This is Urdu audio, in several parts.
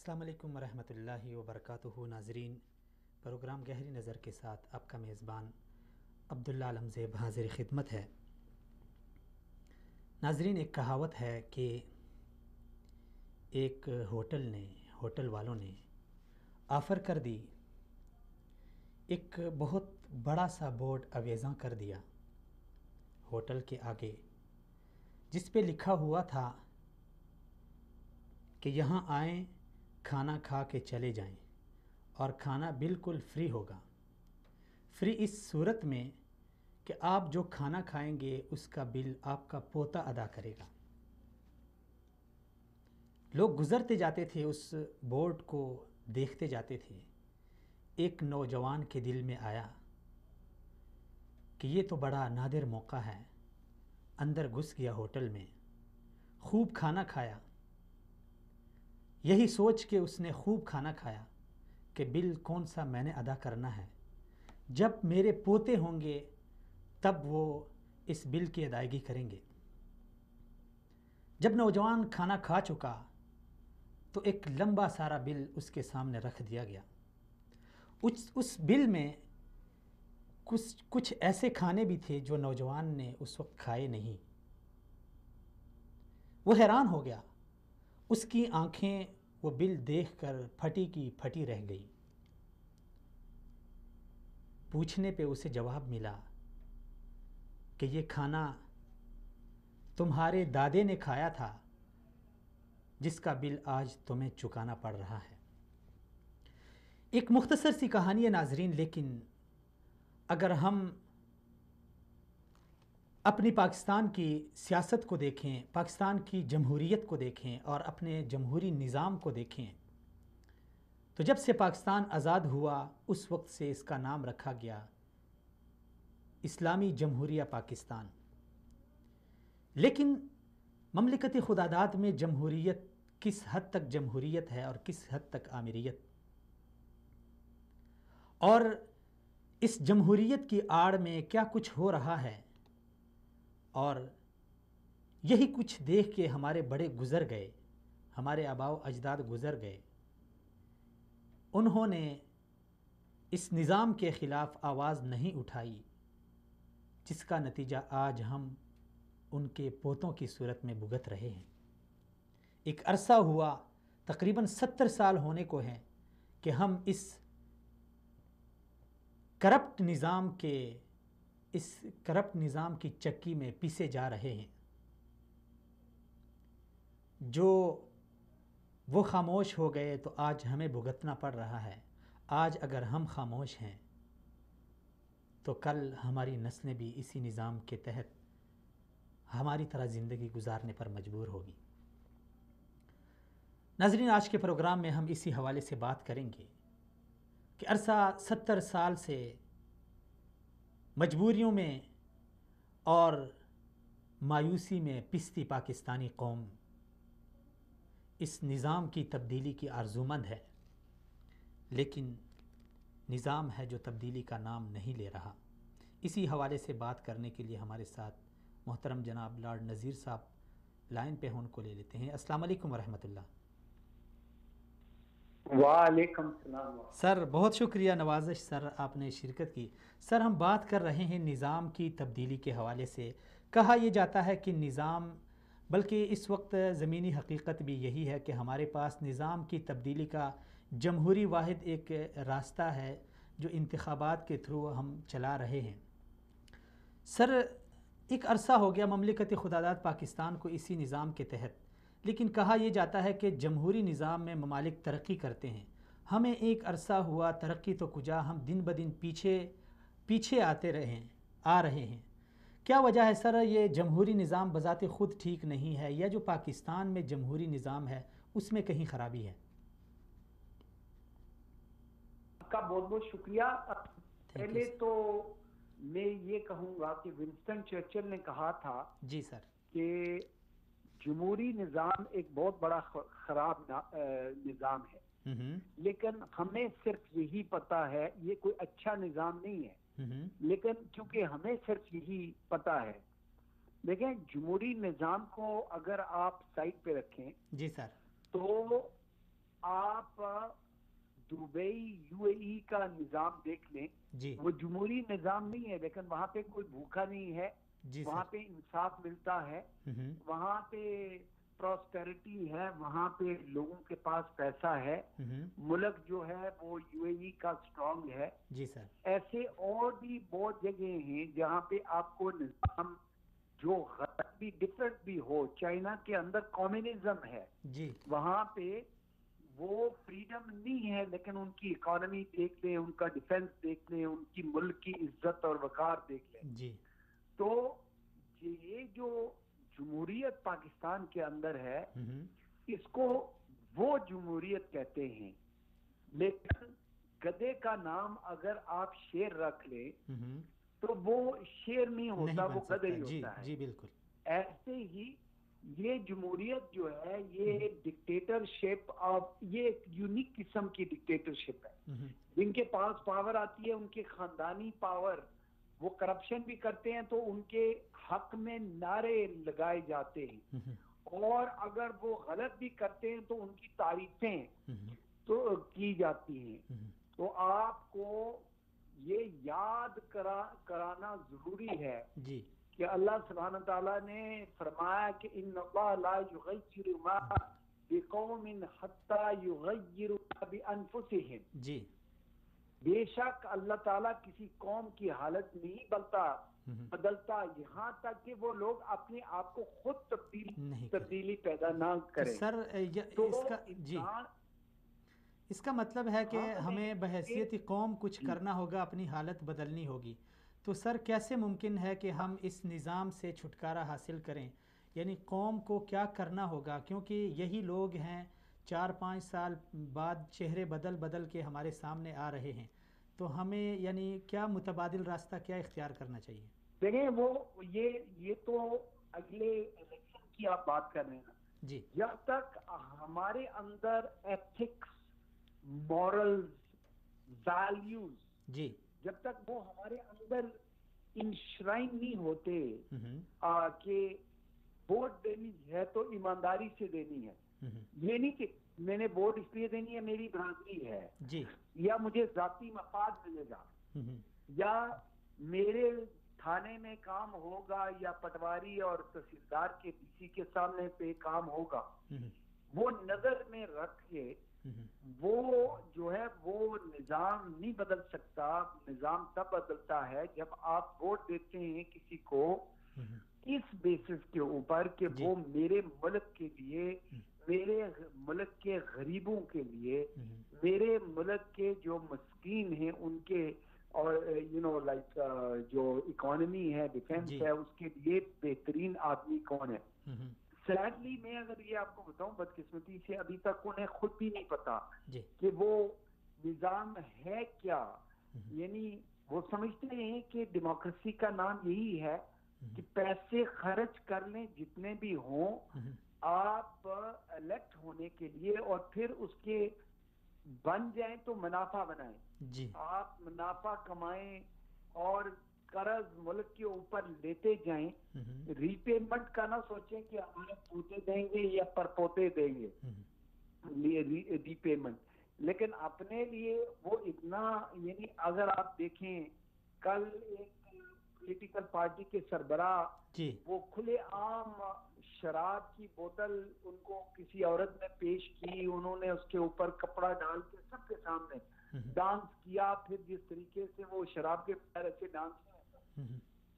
السلام علیکم ورحمۃ اللہ وبرکاتہ ناظرین، پروگرام گہری نظر کے ساتھ آپ کا میزبان عبداللہ علم زیب حاضر خدمت ہے۔ ناظرین، ایک کہاوت ہے کہ ایک ہوٹل والوں نے آفر کر دی، ایک بہت بڑا سا بورڈ اویزاں کر دیا ہوٹل کے آگے، جس پہ لکھا ہوا تھا کہ یہاں آئیں، کھانا کھا کے چلے جائیں، اور کھانا بالکل فری ہوگا۔ فری اس صورت میں کہ آپ جو کھانا کھائیں گے اس کا بل آپ کا پوتا ادا کرے گا۔ لوگ گزرتے جاتے تھے، اس بورڈ کو دیکھتے جاتے تھے۔ ایک نوجوان کے دل میں آیا کہ یہ تو بڑا نادر موقع ہے۔ اندر گھس گیا ہوٹل میں، خوب کھانا کھایا۔ یہی سوچ کے اس نے خوب کھانا کھایا کہ بل کون سا میں نے ادا کرنا ہے، جب میرے پوتے ہوں گے تب وہ اس بل کی ادائیگی کریں گے۔ جب نوجوان کھانا کھا چکا تو ایک لمبا سارا بل اس کے سامنے رکھ دیا گیا۔ اس بل میں کچھ ایسے کھانے بھی تھے جو نوجوان نے اس وقت کھائے نہیں۔ وہ حیران ہو گیا، اس کی آنکھیں وہ بل دیکھ کر پھٹی کی پھٹی رہ گئی۔ پوچھنے پہ اسے جواب ملا کہ یہ کھانا تمہارے دادے نے کھایا تھا، جس کا بل آج تمہیں چکانا پڑ رہا ہے۔ ایک مختصر سی کہانی ہے ناظرین، لیکن اگر ہم اپنی پاکستان کی سیاست کو دیکھیں، پاکستان کی جمہوریت کو دیکھیں اور اپنے جمہوری نظام کو دیکھیں، تو جب سے پاکستان آزاد ہوا اس وقت سے اس کا نام رکھا گیا اسلامی جمہوریہ پاکستان۔ لیکن مملکت خداداد میں جمہوریت کس حد تک جمہوریت ہے اور کس حد تک آمریت، اور اس جمہوریت کی آڑ میں کیا کچھ ہو رہا ہے، اور یہی کچھ دیکھ کے ہمارے بڑے گزر گئے، ہمارے آباء و اجداد گزر گئے۔ انہوں نے اس نظام کے خلاف آواز نہیں اٹھائی، جس کا نتیجہ آج ہم ان کے پوتوں کی صورت میں بھگت رہے ہیں۔ ایک عرصہ ہوا، تقریباً 70 سال ہونے کو ہیں کہ ہم اس کرپٹ نظام کی چکی میں پیسے جا رہے ہیں۔ جو وہ خاموش ہو گئے تو آج ہمیں بھگتنا پڑ رہا ہے۔ آج اگر ہم خاموش ہیں تو کل ہماری نسلیں بھی اسی نظام کے تحت ہماری طرح زندگی گزارنے پر مجبور ہوگی۔ ناظرین، آج کے پروگرام میں ہم اسی حوالے سے بات کریں گے کہ عرصہ 70 سال سے مجبوریوں میں اور مایوسی میں پستی پاکستانی قوم اس نظام کی تبدیلی کی آرزومند ہے، لیکن نظام ہے جو تبدیلی کا نام نہیں لے رہا۔ اسی حوالے سے بات کرنے کے لیے ہمارے ساتھ محترم جناب لارڈ نذیر صاحب لائن پہ ان کو لے لیتے ہیں۔ السلام علیکم ورحمۃ اللہ۔ وعلیکم السلام۔ سر بہت شکریہ، نوازش سر آپ نے شرکت کی۔ سر ہم بات کر رہے ہیں نظام کی تبدیلی کے حوالے سے۔ کہا یہ جاتا ہے کہ نظام، بلکہ اس وقت زمینی حقیقت بھی یہی ہے کہ ہمارے پاس نظام کی تبدیلی کا جمہوری واحد ایک راستہ ہے جو انتخابات کے تھرو ہم چلا رہے ہیں۔ سر ایک عرصہ ہو گیا مملکت خداداد پاکستان کو اسی نظام کے تحت، لیکن کہا یہ جاتا ہے کہ جمہوری نظام میں ممالک ترقی کرتے ہیں، ہمیں ایک عرصہ ہوا ترقی تو کجا، ہم دن بدن پیچھے آ رہے ہیں۔ کیا وجہ ہے سر؟ یہ جمہوری نظام بذات خود ٹھیک نہیں ہے، یا جو پاکستان میں جمہوری نظام ہے اس میں کہیں خرابی ہے؟ آپ کا بہت بہت شکریہ۔ پہلے تو میں یہ کہوں گا کہ ونسٹن چرچل نے کہا تھا جی سر کہ جمہوری نظام ایک بہت بڑا خراب نظام ہے، لیکن ہمیں صرف یہی پتا ہے یہ کوئی اچھا نظام نہیں ہے، لیکن چونکہ ہمیں صرف یہی پتا ہے، لیکن جمہوری نظام کو اگر آپ سائٹ پہ رکھیں جی سر تو آپ دبئی UAE کا نظام دیکھ لیں, وہ جمہوری نظام نہیں ہے لیکن وہاں پہ کوئی بھوکا نہیں ہے, وہاں پہ انصاف ملتا ہے, وہاں پہ پراسپیرٹی ہے, وہاں پہ لوگوں کے پاس پیسہ ہے, ملک جو ہے وہ UAE کا اسٹرانگ ہے. جی سر. ایسے اور بھی بہت جگہ ہیں جہاں پہ آپ کو نظام جو غلط بھی ڈفرینٹ بھی ہو, چائنا کے اندر کمیونزم ہے, وہاں پہ وہ فریڈم نہیں ہے لیکن ان کی اکانومی دیکھ لیں, ان کا ڈیفنس دیکھ لیں, ان کی ملک کی عزت اور وقار دیکھ لیں. تو یہ جو جمہوریت پاکستان کے اندر ہے اس کو وہ جمہوریت کہتے ہیں, لیکن گدے کا نام اگر آپ شیر رکھ لیں تو وہ شیر نہیں ہوتا, وہ گدھا ہی ہوتا ہے. جی بالکل. ایسے ہی یہ جمہوریت جو ہے یہ ڈکٹیٹرشپ آف, یہ ایک یونیک قسم کی ڈکٹیٹرشپ ہے. جن کے پاس پاور آتی ہے ان کے خاندانی پاور, وہ کرپشن بھی کرتے ہیں تو ان کے حق میں نعرے لگائے جاتے ہیں, اور اگر وہ غلط بھی کرتے ہیں تو ان کی تعریفیں تو کی جاتی ہیں. تو آپ کو یہ یاد کرانا ضروری ہے کہ اللہ سبحانہ تعالیٰ نے فرمایا کہ ان اللہ لا یغیر ما بقوم حتی یغیروا بانفسہم. بے شک اللہ تعالیٰ کسی قوم کی حالت نہیں بدلتا یہاں تک کہ وہ لوگ اپنے آپ کو خود تبدیلی پیدا نہ کریں. سر اس کا مطلب ہے کہ ہمیں بحیثیت قوم کچھ کرنا ہوگا, اپنی حالت بدلنی ہوگی. تو سر کیسے ممکن ہے کہ ہم اس نظام سے چھٹکارا حاصل کریں, یعنی قوم کو کیا کرنا ہوگا, کیونکہ یہی لوگ ہیں 4-5 سال بعد چہرے بدل کے ہمارے سامنے آ رہے ہیں, تو ہمیں یعنی کیا متبادل راستہ کیا اختیار کرنا چاہیے؟ دیکھیں وہ یہ تو اگلے الیکشن کی آپ بات کر رہے ہیں. جب تک ہمارے اندر ایتھکس, مورلز, ویلیوز جب تک وہ ہمارے اندر انشرائن نہیں ہوتے کہ ووٹ دینی ہے تو ایمانداری سے دینی ہے, یہ نہیں کہ میں نے ووٹ اس لیے دینی ہے میری برادری ہے یا مجھے ذاتی مفاد ملے گا یا میرے تھانے میں کام ہوگا یا پٹواری اور تحصیلدار کے DC کے سامنے پہ کام ہوگا, وہ نظر میں رکھ کے وہ جو ہے وہ نظام نہیں بدل سکتا. نظام تب بدلتا ہے جب آپ ووٹ دیتے ہیں کسی کو اس بیسس کے اوپر کہ وہ میرے ملک کے لیے, میرے ملک کے غریبوں کے لیے, میرے ملک کے جو مسکین ہیں ان کے, اور لائک جو اکانومی ہے, ڈیفنس ہے, اس کے لیے بہترین آدمی کون ہے. سیڈلی میں اگر یہ آپ کو بتاؤں, بدقسمتی سے ابھی تک انہیں خود بھی نہیں پتا کہ وہ نظام ہے کیا. یعنی وہ سمجھتے ہیں کہ ڈیموکریسی کا نام یہی ہے کہ پیسے خرچ کر لیں جتنے بھی ہوں آپ الیکٹ ہونے کے لیے, اور پھر اس کے بن جائیں تو منافع بنائیں, آپ منافع کمائیں اور قرض ملک کے اوپر لیتے جائیں. ری پیمنٹ کا نہ سوچیں کہ ہمارے پوتے دیں گے یا پرپوتے دیں گے ری پیمنٹ, لیکن اپنے لیے وہ اتنا, یعنی اگر آپ دیکھیں کل ایک پولیٹیکل پارٹی کے سربراہ وہ کھلے عام شراب کی بوتل ان کو کسی عورت نے پیش کی, انہوں نے اس کے اوپر کپڑا ڈال کے سب کے سامنے ڈانس کیا, پھر جس طریقے سے وہ شراب کے پیر ایسے ڈانس کیا,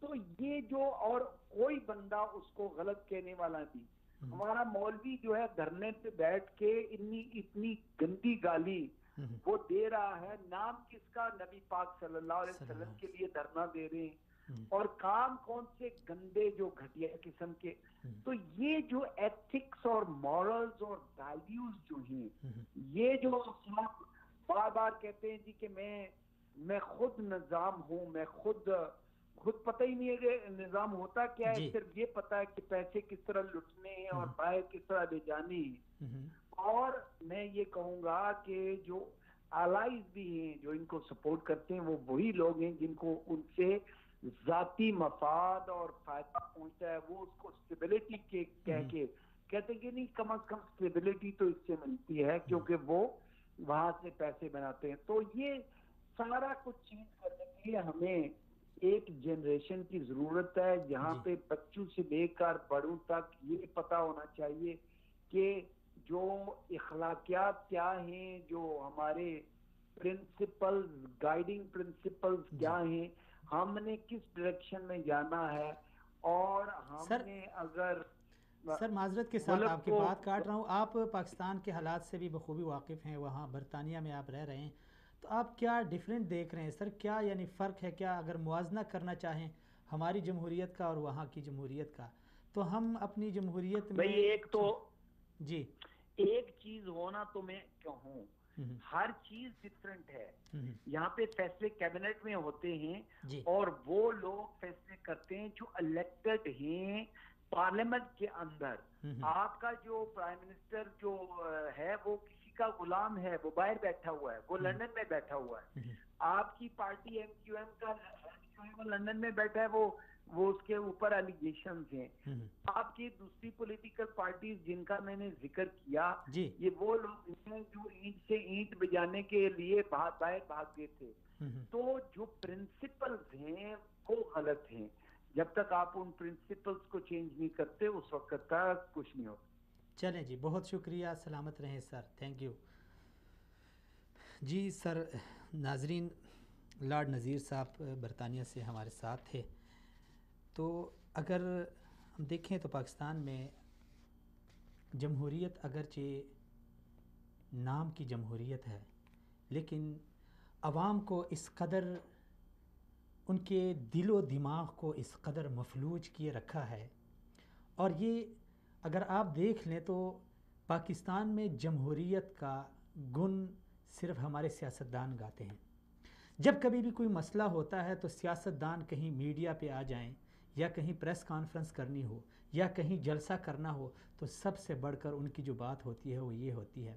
تو یہ جو, اور کوئی بندہ اس کو غلط کہنے والا نہیں. ہمارا مولوی جو ہے دھرنے پہ بیٹھ کے اتنی گندی گالی وہ دے رہا ہے, نام کس کا, نبی پاک صلی اللہ علیہ وسلم کے لیے دھرنا دے رہے ہیں, اور کام کون سے گندے جو گھٹیا قسم کے. تو یہ جو ایتھکس اور مورلز اور ویلیوز جو ہیں, یہ جو بار بار کہتے ہیں جی کہ میں خود نظام ہوں, میں خود پتہ ہی نہیں ہے کہ نظام ہوتا کیا ہے, صرف یہ پتا ہے کہ پیسے کس طرح لٹنے ہیں اور باہر کس طرح لے جانے ہیں. اور میں یہ کہوں گا کہ جو الائز بھی ہیں جو ان کو سپورٹ کرتے ہیں وہ وہی لوگ ہیں جن کو ان سے ذاتی مفاد اور فائدہ پہنچتا ہے. وہ اس کو اسٹیبلٹی کے کہہ کے کہتے کہ نہیں کم از کم اسٹیبلٹی تو اس سے ملتی ہے کیونکہ وہ وہاں سے پیسے بناتے ہیں. تو یہ سارا کچھ چینج کرنے کے لیے ہمیں ایک جنریشن کی ضرورت ہے جہاں پہ بچوں سے لے کر بڑوں تک یہ پتا ہونا چاہیے کہ جو اخلاقیات کیا ہیں, جو ہمارے پرنسپلز, گائیڈنگ پرنسپلز کیا ہیں, ہم نے کس ڈائریکشن میں جانا ہے. اور ہم نے اگر سر معذرت کے ساتھ آپ کی بات کاٹ رہا ہوں, آپ پاکستان کے حالات سے بھی بخوبی واقف ہیں, وہاں برطانیہ میں آپ رہ رہے ہیں, تو آپ کیا ڈیفرنٹ دیکھ رہے ہیں سر؟ کیا یعنی فرق ہے کیا اگر موازنہ کرنا چاہیں ہماری جمہوریت کا اور وہاں کی جمہوریت کا؟ تو ہم اپنی جمہوریت میں ایک تو جی ایک چیز ہونا تو میں کہوں ہر چیز ڈفرینٹ ہے. یہاں پہ فیصلے کیبنٹ میں ہوتے ہیں اور وہ لوگ فیصلے کرتے ہیں جو الیکٹڈ ہیں پارلیمنٹ کے اندر. آپ کا جو پرائم منسٹر جو ہے وہ کسی کا غلام ہے, وہ باہر بیٹھا ہوا ہے, وہ لندن میں بیٹھا ہوا ہے. آپ کی پارٹی ایم کیو ایم کا وہ لندن میں بیٹھا ہے, وہ اس کے اوپر الیگیشنز ہیں. آپ کی دوسری پولیٹیکل پارٹیز جن کا میں نے ذکر کیا یہ وہ لوگ ہیں جو اینٹ سے اینٹ بجانے کے لیے باہر بھاگ گئے تھے. تو جو پرنسپلز ہیں وہ غلط ہیں. جب تک آپ ان پرنسپلز کو چینج نہیں کرتے اس وقت تک کچھ نہیں ہوتا. چلیں جی, بہت شکریہ, سلامت رہیں سر, تھینک یو جی. سر ناظرین, لارڈ نذیر صاحب برطانیہ سے ہمارے ساتھ تھے. تو اگر ہم دیکھیں تو پاکستان میں جمہوریت اگرچہ نام کی جمہوریت ہے لیکن عوام کو اس قدر, ان کے دل و دماغ کو اس قدر مفلوج کیے رکھا ہے. اور یہ اگر آپ دیکھ لیں تو پاکستان میں جمہوریت کا گن صرف ہمارے سیاستدان گاتے ہیں. جب کبھی بھی کوئی مسئلہ ہوتا ہے تو سیاستدان کہیں میڈیا پہ آ جائیں یا کہیں پریس کانفرنس کرنی ہو یا کہیں جلسہ کرنا ہو تو سب سے بڑھ کر ان کی جو بات ہوتی ہے وہ یہ ہوتی ہے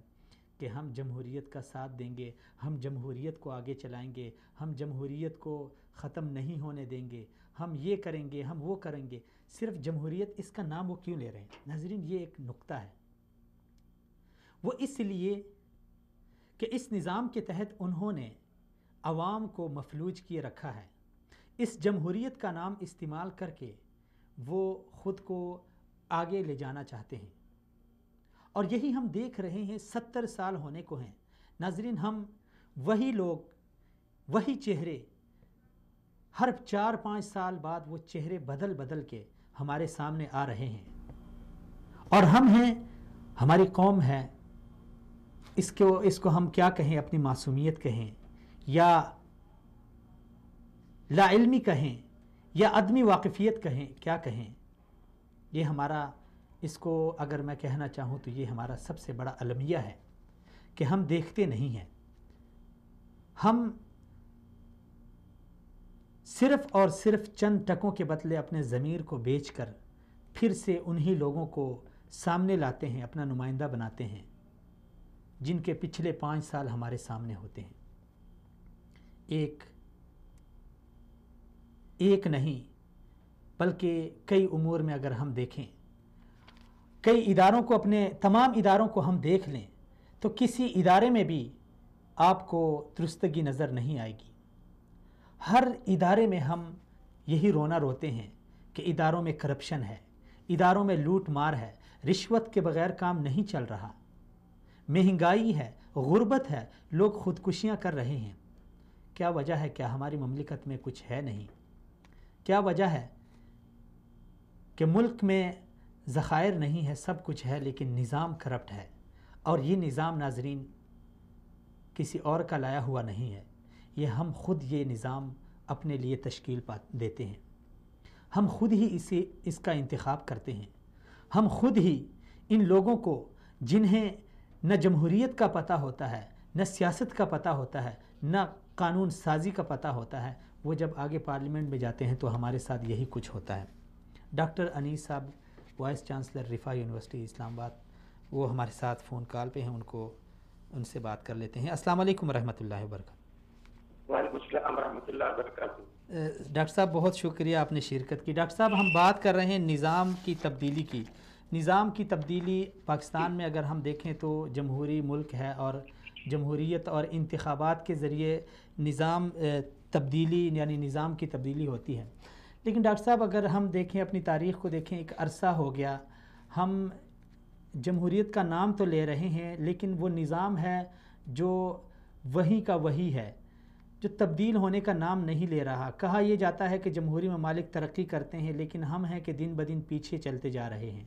کہ ہم جمہوریت کا ساتھ دیں گے, ہم جمہوریت کو آگے چلائیں گے, ہم جمہوریت کو ختم نہیں ہونے دیں گے, ہم یہ کریں گے, ہم وہ کریں گے. صرف جمہوریت اس کا نام وہ کیوں لے رہے ہیں ناظرین؟ یہ ایک نکتہ ہے. وہ اس لیے کہ اس نظام کے تحت انہوں نے عوام کو مفلوج کیے رکھا ہے. اس جمہوریت کا نام استعمال کر کے وہ خود کو آگے لے جانا چاہتے ہیں اور یہی ہم دیکھ رہے ہیں. 70 سال ہونے کو ہیں ناظرین, ہم وہی لوگ, وہی چہرے, ہر 4-5 سال بعد وہ چہرے بدل بدل کے ہمارے سامنے آ رہے ہیں. اور ہم ہیں, ہماری قوم ہے, اس کو ہم کیا کہیں, اپنی معصومیت کہیں یا لا علمی کہیں یا عدمی واقفیت کہیں, کیا کہیں. یہ ہمارا, اس کو اگر میں کہنا چاہوں تو یہ ہمارا سب سے بڑا المیہ ہے کہ ہم دیکھتے نہیں ہیں. ہم صرف اور صرف چند ٹکوں کے بدلے اپنے ضمیر کو بیچ کر پھر سے انہی لوگوں کو سامنے لاتے ہیں, اپنا نمائندہ بناتے ہیں جن کے پچھلے 5 سال ہمارے سامنے ہوتے ہیں. ایک نہیں بلکہ کئی امور میں اگر ہم دیکھیں, کئی اداروں کو, اپنے تمام اداروں کو ہم دیکھ لیں تو کسی ادارے میں بھی آپ کو درستگی نظر نہیں آئے گی. ہر ادارے میں ہم یہی رونا روتے ہیں کہ اداروں میں کرپشن ہے, اداروں میں لوٹ مار ہے, رشوت کے بغیر کام نہیں چل رہا, مہنگائی ہے, غربت ہے, لوگ خودکشیاں کر رہے ہیں. کیا وجہ ہے؟ کیا ہماری مملکت میں کچھ ہے نہیں؟ کیا وجہ ہے کہ ملک میں ذخائر نہیں ہے؟ سب کچھ ہے لیکن نظام کرپٹ ہے. اور یہ نظام ناظرین کسی اور کا لایا ہوا نہیں ہے, یہ ہم خود یہ نظام اپنے لیے تشکیل دیتے ہیں. ہم خود ہی اس کا انتخاب کرتے ہیں. ہم خود ہی ان لوگوں کو, جنہیں نہ جمہوریت کا پتہ ہوتا ہے, نہ سیاست کا پتہ ہوتا ہے, نہ قانون سازی کا پتہ ہوتا ہے, وہ جب آگے پارلیمنٹ میں جاتے ہیں تو ہمارے ساتھ یہی کچھ ہوتا ہے. ڈاکٹر انیس صاحب, وائس چانسلر رفاع یونیورسٹی اسلام آباد, وہ ہمارے ساتھ فون کال پہ ہیں, ان سے بات کر لیتے ہیں. السلام علیکم ورحمۃ اللہ وبرکاتہ. وعلیکم السلام ورحمۃ اللہ وبرکاتہ. ڈاکٹر صاحب بہت شکریہ آپ نے شرکت کی. ڈاکٹر صاحب ہم بات کر رہے ہیں نظام کی تبدیلی کی. نظام کی تبدیلی پاکستان میں اگر ہم دیکھیں تو جمہوری ملک ہے اور جمہوریت اور انتخابات کے ذریعے نظام تبدیلی یعنی نظام کی تبدیلی ہوتی ہے. لیکن ڈاکٹر صاحب اگر ہم دیکھیں اپنی تاریخ کو دیکھیں، ایک عرصہ ہو گیا ہم جمہوریت کا نام تو لے رہے ہیں لیکن وہ نظام ہے جو وہی کا وہی ہے، جو تبدیل ہونے کا نام نہیں لے رہا. کہا یہ جاتا ہے کہ جمہوری ممالک ترقی کرتے ہیں لیکن ہم ہیں کہ دن بدن پیچھے چلتے جا رہے ہیں.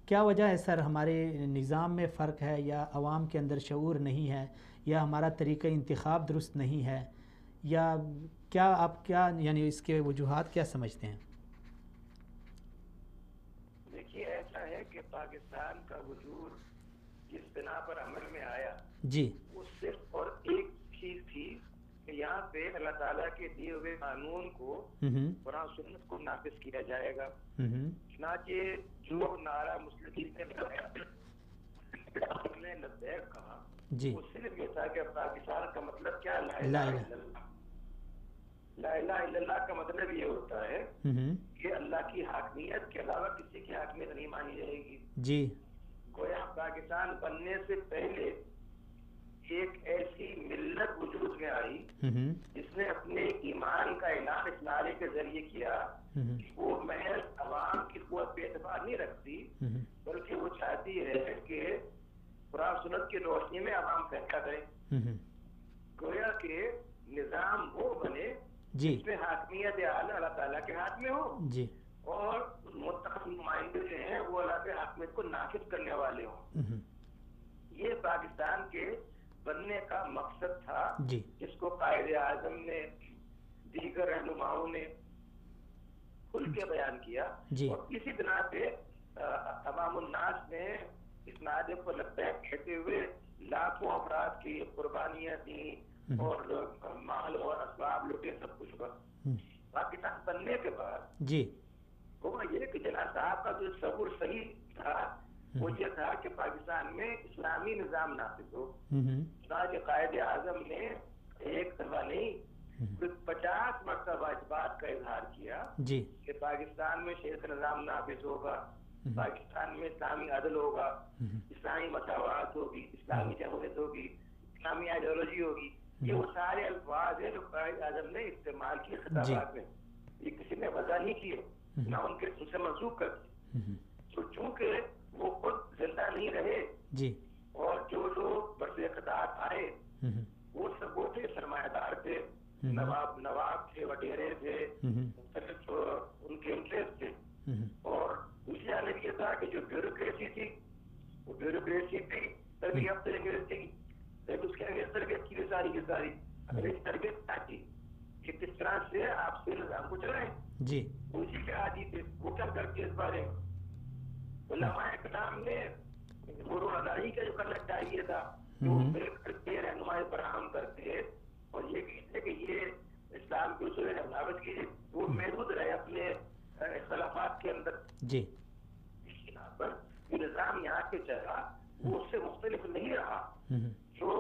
کیا وجہ ہے سر؟ ہمارے نظام میں فرق ہے یا عوام کے اندر شعور نہیں ہے یا ہمارا طریقہ انتخاب درست نہیں ہے یا کیا آپ کیا یعنی اس کے وجوہات کیا سمجھتے ہیں؟ دیکھیے ایسا ہے کہ پاکستان کا وجود جس بنا پر عمل میں آیا جی وہ صرف اور ایک چیز تھی کہ یہاں پہ اللہ تعالیٰ کے دیے ہوئے قانون کو قرآن سنت کو نافذ کیا جائے گا. چنانچہ جو نعرہ مسلمین نے لگایا لبیک کہا وہ صرف یہ تھا کہ پاکستان کا مطلب کیا لا الہ الا اللہ. لا الہ الا اللہ کا مطلب یہ ہوتا ہے کہ اللہ کی حاکمیت کے علاوہ کسی کی حاکمیت نہیں مانی جائے گی. جی گویا پاکستان بننے سے پہلے ایک ایسی ملت وجود میں آئی جس نے اپنے ایمان کا اعلان اس نعرے کے ذریعے کیا کہ وہ محض عوام کی قوت پہ اعتبار نہیں رکھتی بلکہ وہ چاہتی ہے کہ قرآن سنت کی روشنی میں عوام فیصلہ کرے. گویا کہ نظام وہ بنے جس میں حاکمیت اعلیٰ اللہ تعالیٰ کے ہاتھ میں ہو اور منتخب نمائندے جو ہیں وہ اللہ کے حاکمیت کو نافذ کرنے والے ہوں. یہ پاکستان کے بننے کا مقصد تھا جس کو قائد اعظم نے دیگر رہنماؤں نے کھل کے بیان کیا اور اسی بنا پہ عوام الناس نے اس نعرے کو لبیک کہتے ہوئے لاکھوں افراد کی قربانیاں دیں اور مال اور اسباب لوٹے سب کچھ ہوا. پاکستان بننے کے بعد جی وہ یہ کہ جناب صاحب کا جو تصور صحیح تھا وہ یہ تھا کہ پاکستان میں اسلامی نظام نافذ ہو. چنانچہ قائد اعظم نے ایک دفعہ نہیں 50 مرتبہ اس بات کا اظہار کیا کہ پاکستان میں شریعت نظام نافذ ہوگا، پاکستان میں اسلامی عدل ہوگا، اسلامی مساوات ہوگی، اسلامی جمہوریت ہوگی، اسلامی آئیڈیالوجی ہوگی. یہ وہ سارے الفاظ ہیں جو قائد اعظم نے استعمال کیے خطابات میں. یہ کسی نے وضع نہیں کیے نہ ان کے سے منسوخ کر دی. تو چونکہ وہ خود زندہ نہیں رہے اور جو لوگ برس اقتدار آئے وہ سب وہ تھے سرمایہ دار تھے، نواب تھے، وڈیرے تھے، مختلف ان کے انٹرسٹ تھے. اور دوسری جانب یہ تھا کہ جو بیوروکریسی تھی وہ بیوروکریسی تھی تربیت تھی اس کے اندر تربیت کی ساری کی ساری تربیت آتی کہ کس طرح سے آپ سے نظام کو چلائیں اسی کے عادی تھے. وہ کیا کرتے اس بارے میں علماء کرام نے غرور ادائی کا جو کرنا چاہیے تھا وہ مل کر کے رہنمائی فراہم کرتے اور یہ کہتے کہ یہ اسلام کے اصول نافذ کیجیے. وہ محدود رہے اپنے اختلافات کے اندر. اس بنا پر نظام یہاں کے چلا وہ اس سے مختلف نہیں رہا جو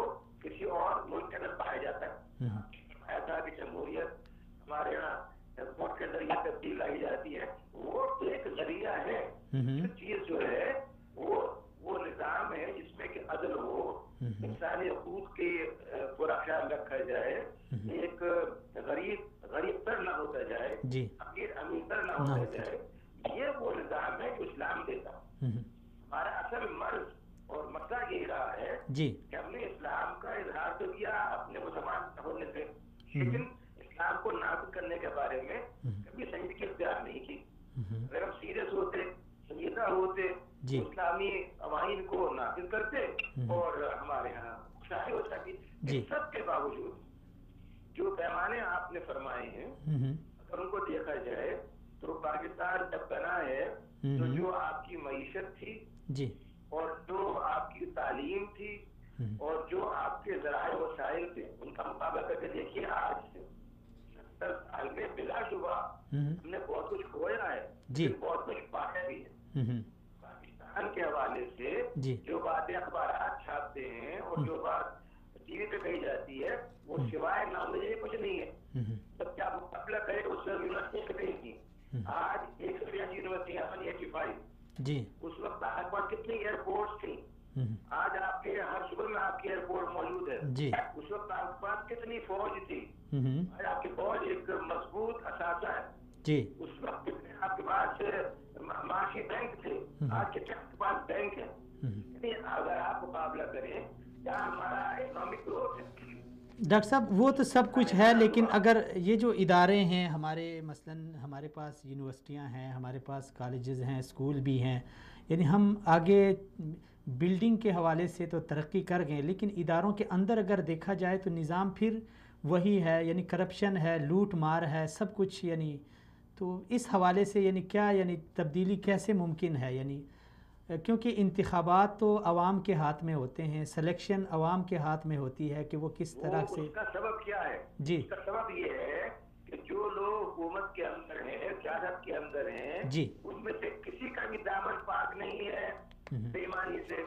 کسی اور ملک کے اندر پایا جاتا ہے. ایسا کہ جمہوریت ہمارے یہاں ووٹ کے ذریعے تبدیل لائی جاتی ہے. ووٹ ایک ذریعہ ہے. چیز جو ہے وہ نظام ہے جس میں کہ عدل ہو، انسانی حقوق کے پورا خیال رکھا جائے، ایک غریب تر نہ ہوتا جائے، امیر تر نہ ہوتا جائے. یہ وہ نظام ہے جو اسلام دیتا. ہمارا اصل مرض اور مسئلہ یہی رہا ہے کہ ہم نے اسلام کا اظہار تو کیا اپنے مسلمان ہونے سے لیکن اسلام کو نافذ کرنے کے بارے میں کبھی سنجیدگی اختیار نہیں کی. اگر ہم سیریس ہوتے، سنجیدہ ہوتے، اسلامی قوانین کو نافذ کرتے اور ہمارے یہاں خوشحالی ہو جاتی. سب کے باوجود جو پیمانے آپ نے فرمائے ہیں اگر ان کو دیکھا جائے تو پاکستان جب بنا ہے تو جو آپ کی معیشت تھی اور جو آپ کی تعلیم تھی اور جو آپ کے ذرائع وسائل تھے ان کا مقابلہ کر کے دیکھیے آج سے 70 سال میں بلا شبہ ہم نے بہت کچھ کھویا ہے، بہت کچھ پایا بھی ہے. پاکستان کے حوالے سے جو باتیں اخبارات چھاپتے ہیں اور جو بات ٹی وی پہ کہی جاتی ہے وہ سوائے نامزدگی کچھ نہیں ہے. جب کیا مقابلہ کرے اس یونیورسٹی سے کہیں کی آج 182 یونیورسٹیاں بنی 85 اس وقت وقت آپ کے پاس کتنی ایئرپورٹ تھی؟ آج آپ کے ہر صبح میں آپ کی ایئرپورٹ موجود ہے. اس وقت آپ کے پاس کتنی فوج تھی؟ آج آپ کی فوج ایک مضبوط اثاثہ ہے. اس وقت کتنے آپ کے پاس معاشی بینک تھے؟ آج کتنے آپ کے پاس بینک ہے؟ اگر آپ مقابلہ کریں کیا ہمارا اکنامک گروتھ ہے؟ ڈاکٹر صاحب وہ تو سب کچھ ہے، لیکن اگر یہ جو ادارے ہیں ہمارے، مثلا ہمارے پاس یونیورسٹیاں ہیں، ہمارے پاس کالجز ہیں، اسکول بھی ہیں، یعنی ہم آگے بلڈنگ کے حوالے سے تو ترقی کر گئے، لیکن اداروں کے اندر اگر دیکھا جائے تو نظام پھر وہی ہے، یعنی کرپشن ہے، لوٹ مار ہے، سب کچھ. یعنی تو اس حوالے سے یعنی کیا یعنی تبدیلی کیسے ممکن ہے؟ یعنی کیونکہ انتخابات تو عوام کے ہاتھ میں ہوتے ہیں، سلیکشن عوام کے ہاتھ میں ہوتی ہے کہ وہ کس طرح سے. اس کا سبب کیا ہے؟ اس کا سبب یہ ہے کہ جو لوگ حکومت کے اندر ہیں، سیاست کے اندر ہیں، ان میں سے کسی کا بھی دامن پاک نہیں ہے بے ایمانی سے.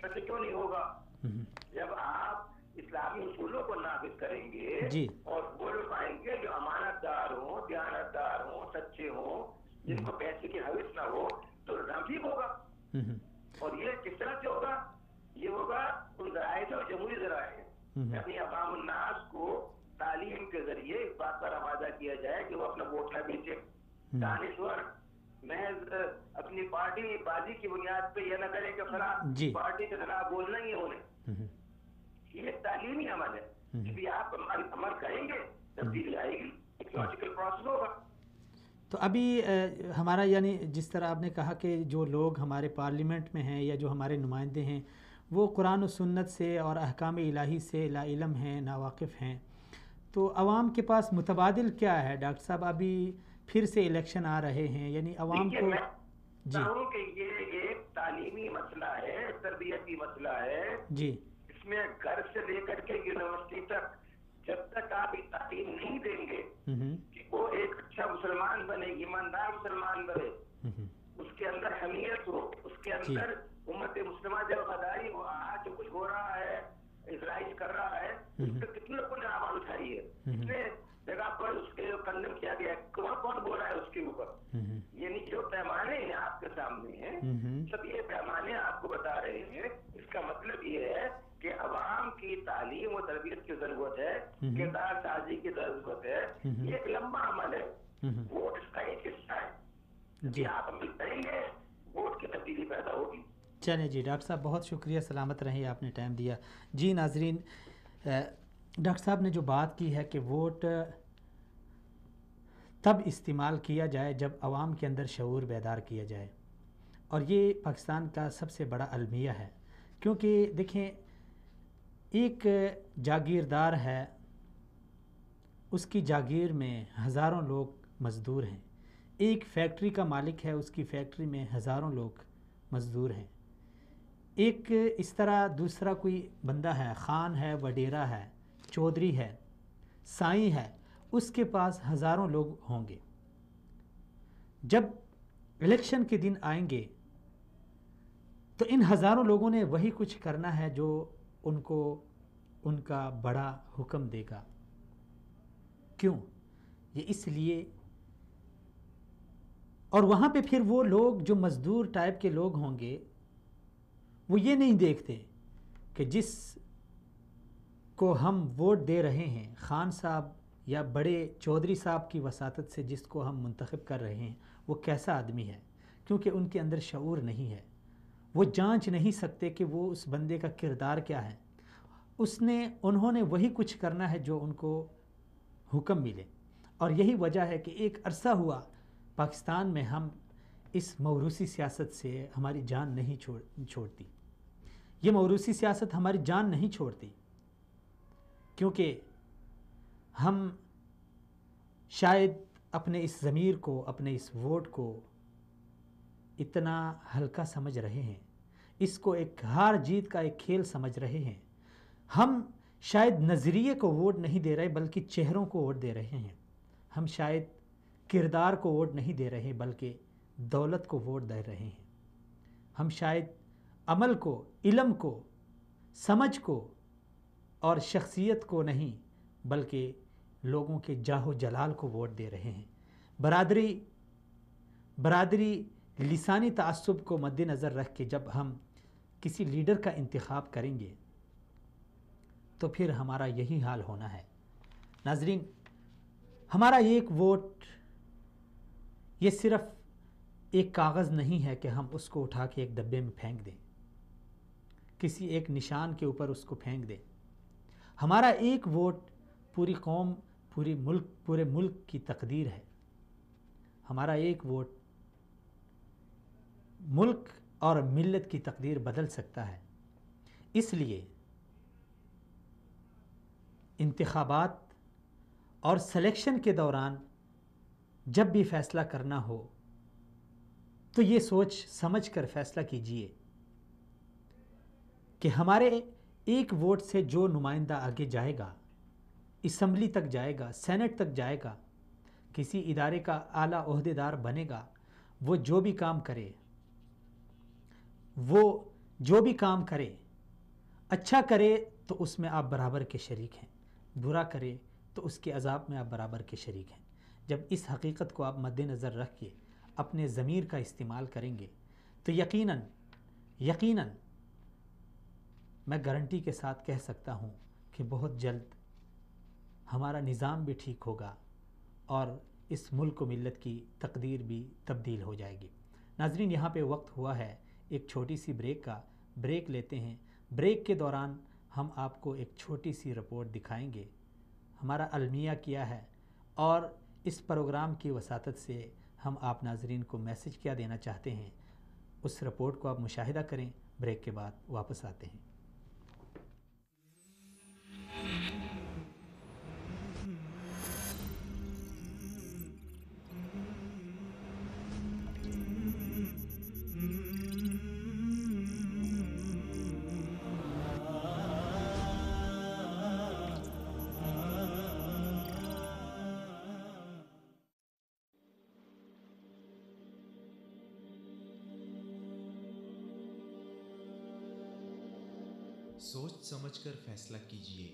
ایسے کیوں نہیں ہوگا؟ جب آپ اسلامی اصولوں کو نافذ کریں گے اور وہ لوگ آئیں گے جو امانت دار ہوں، دیانت دار ہوں، سچے ہوں، جن کو پیسے کی حوث نہ ہو، تو نظام ٹھیک ہوگا. اور یہ کس طرح سے ہوگا؟ یہ ہوگا ان ذرائع سے، جمہوری ذرائع سے. اپنی عوام الناس کو تعلیم کے ذریعے اس بات پر آمادہ کیا جائے کہ وہ اپنا ووٹ نہ بیچے. دانشور محض اپنی پارٹی بازی کی بنیاد پہ یہ نہ کرے کہ فلاں پارٹی کے خلاف بولنا ہی ہے انہیں. یہ تعلیمی عمل ہے. جب آپ عمل کریں گے تبدیلی آئے گی، ایکولوجیکل پروسیس ہوگا. تو ابھی ہمارا یعنی جس طرح آپ نے کہا کہ جو لوگ ہمارے پارلیمنٹ میں ہیں یا جو ہمارے نمائندے ہیں وہ قرآن و سنت سے اور احکام الہی سے لا علم ہیں، ناواقف ہیں، تو عوام کے پاس متبادل کیا ہے ڈاکٹر صاحب؟ ابھی پھر سے الیکشن آ رہے ہیں، یعنی عوام کو چاہوں کہ یہ ایک تعلیمی مسئلہ ہے، تربیتی مسئلہ ہے. اس میں گھر سے لے کر کے یونیورسٹی تک جب تک آپ تعلیم نہیں دیں گے کہ وہ ایک اچھا مسلمان بنے، ایماندار مسلمان بنے، اس کے اندر حمیت ہو، اس کے اندر امت مسلمہ جب غداری ہو، آج جو کچھ ہو رہا ہے، اسرائیل کر رہا ہے، اس پہ کتنے لوگوں نے آواز اٹھائی ہے، کتنے جگہ پر اس کے کنڈم کیا گیا ہے، کون بول رہا ہے اس کے اوپر. یعنی جو پیمانے ہیں آپ کے سامنے ہیں، سب یہ پیمانے آپ کو بتا رہے ہیں. اس کا مطلب یہ ہے کہ عوام کی تعلیم و تربیت کی ضرورت ہے، کردار سازی کی ضرورت ہے. یہ ایک لمبا عمل ہے. ووٹ اس کا ایک حصہ ہے. جی آپ عمل کریں گے ووٹ کی تبدیلی پیدا ہوگی. چلیں جی ڈاکٹر صاحب بہت شکریہ، سلامت رہیں، آپ نے ٹائم دیا. جی ناظرین، ڈاکٹر صاحب نے جو بات کی ہے کہ ووٹ تب استعمال کیا جائے جب عوام کے اندر شعور بیدار کیا جائے، اور یہ پاکستان کا سب سے بڑا المیہ ہے. کیونکہ دیکھیں ایک جاگیردار ہے، اس کی جاگیر میں ہزاروں لوگ مزدور ہیں. ایک فیکٹری کا مالک ہے، اس کی فیکٹری میں ہزاروں لوگ مزدور ہیں. ایک اس طرح دوسرا کوئی بندہ ہے، خان ہے، وڈیرا ہے، چودھری ہے، سائیں ہے، اس کے پاس ہزاروں لوگ ہوں گے. جب الیکشن کے دن آئیں گے تو ان ہزاروں لوگوں نے وہی کچھ کرنا ہے جو ان کو ان کا بڑا حکم دے گا. کیوں؟ یہ اس لیے، اور وہاں پہ پھر وہ لوگ جو مزدور ٹائپ کے لوگ ہوں گے وہ یہ نہیں دیکھتے کہ جس کو ہم ووٹ دے رہے ہیں، خان صاحب یا بڑے چودھری صاحب کی وساطت سے جس کو ہم منتخب کر رہے ہیں، وہ کیسا آدمی ہے. کیونکہ ان کے اندر شعور نہیں ہے. وہ جانچ نہیں سکتے کہ وہ اس بندے کا کردار کیا ہے. انہوں نے وہی کچھ کرنا ہے جو ان کو حکم ملے. اور یہی وجہ ہے کہ ایک عرصہ ہوا پاکستان میں ہم اس موروثی سیاست سے ہماری جان نہیں چھوڑتی. یہ موروثی سیاست ہماری جان نہیں چھوڑتی، کیونکہ ہم شاید اپنے اس ضمیر کو، اپنے اس ووٹ کو اتنا ہلکا سمجھ رہے ہیں، اس کو ایک ہار جیت کا ایک کھیل سمجھ رہے ہیں. ہم شاید نظریے کو ووٹ نہیں دے رہے بلکہ چہروں کو ووٹ دے رہے ہیں. ہم شاید کردار کو ووٹ نہیں دے رہے بلکہ دولت کو ووٹ دے رہے ہیں. ہم شاید عمل کو، علم کو، سمجھ کو اور شخصیت کو نہیں بلکہ لوگوں کے جاہ و جلال کو ووٹ دے رہے ہیں. برادری لسانی تعصب کو مد نظر رکھ کے جب ہم کسی لیڈر کا انتخاب کریں گے تو پھر ہمارا یہی حال ہونا ہے۔ ناظرین، ہمارا ایک ووٹ یہ صرف ایک کاغذ نہیں ہے کہ ہم اس کو اٹھا کے ایک ڈبے میں پھینک دیں، کسی ایک نشان کے اوپر اس کو پھینک دیں۔ ہمارا ایک ووٹ پوری قوم، پورے ملک کی تقدیر ہے۔ ہمارا ایک ووٹ ملک اور ملت کی تقدیر بدل سکتا ہے۔ اس لیے انتخابات اور سلیکشن کے دوران جب بھی فیصلہ کرنا ہو تو یہ سوچ سمجھ کر فیصلہ کیجیے کہ ہمارے ایک ووٹ سے جو نمائندہ آگے جائے گا، اسمبلی تک جائے گا، سینٹ تک جائے گا، کسی ادارے کا اعلیٰ عہدیدار بنے گا، وہ جو بھی کام کرے اچھا کرے تو اس میں آپ برابر کے شریک ہیں، برا کرے تو اس کے عذاب میں آپ برابر کے شریک ہیں۔ جب اس حقیقت کو آپ مد نظر رکھ کے اپنے ضمیر کا استعمال کریں گے تو یقیناً میں گارنٹی کے ساتھ کہہ سکتا ہوں کہ بہت جلد ہمارا نظام بھی ٹھیک ہوگا اور اس ملک و ملت کی تقدیر بھی تبدیل ہو جائے گی۔ ناظرین، یہاں پہ وقت ہوا ہے ایک چھوٹی سی بریک لیتے ہیں۔ بریک کے دوران ہم آپ کو ایک چھوٹی سی رپورٹ دکھائیں گے، ہمارا المیہ کیا ہے، اور اس پروگرام کی وساطت سے ہم آپ ناظرین کو میسج کیا دینا چاہتے ہیں، اس رپورٹ کو آپ مشاہدہ کریں۔ بریک کے بعد واپس آتے ہیں۔ سوچ سمجھ کر فیصلہ کیجئے۔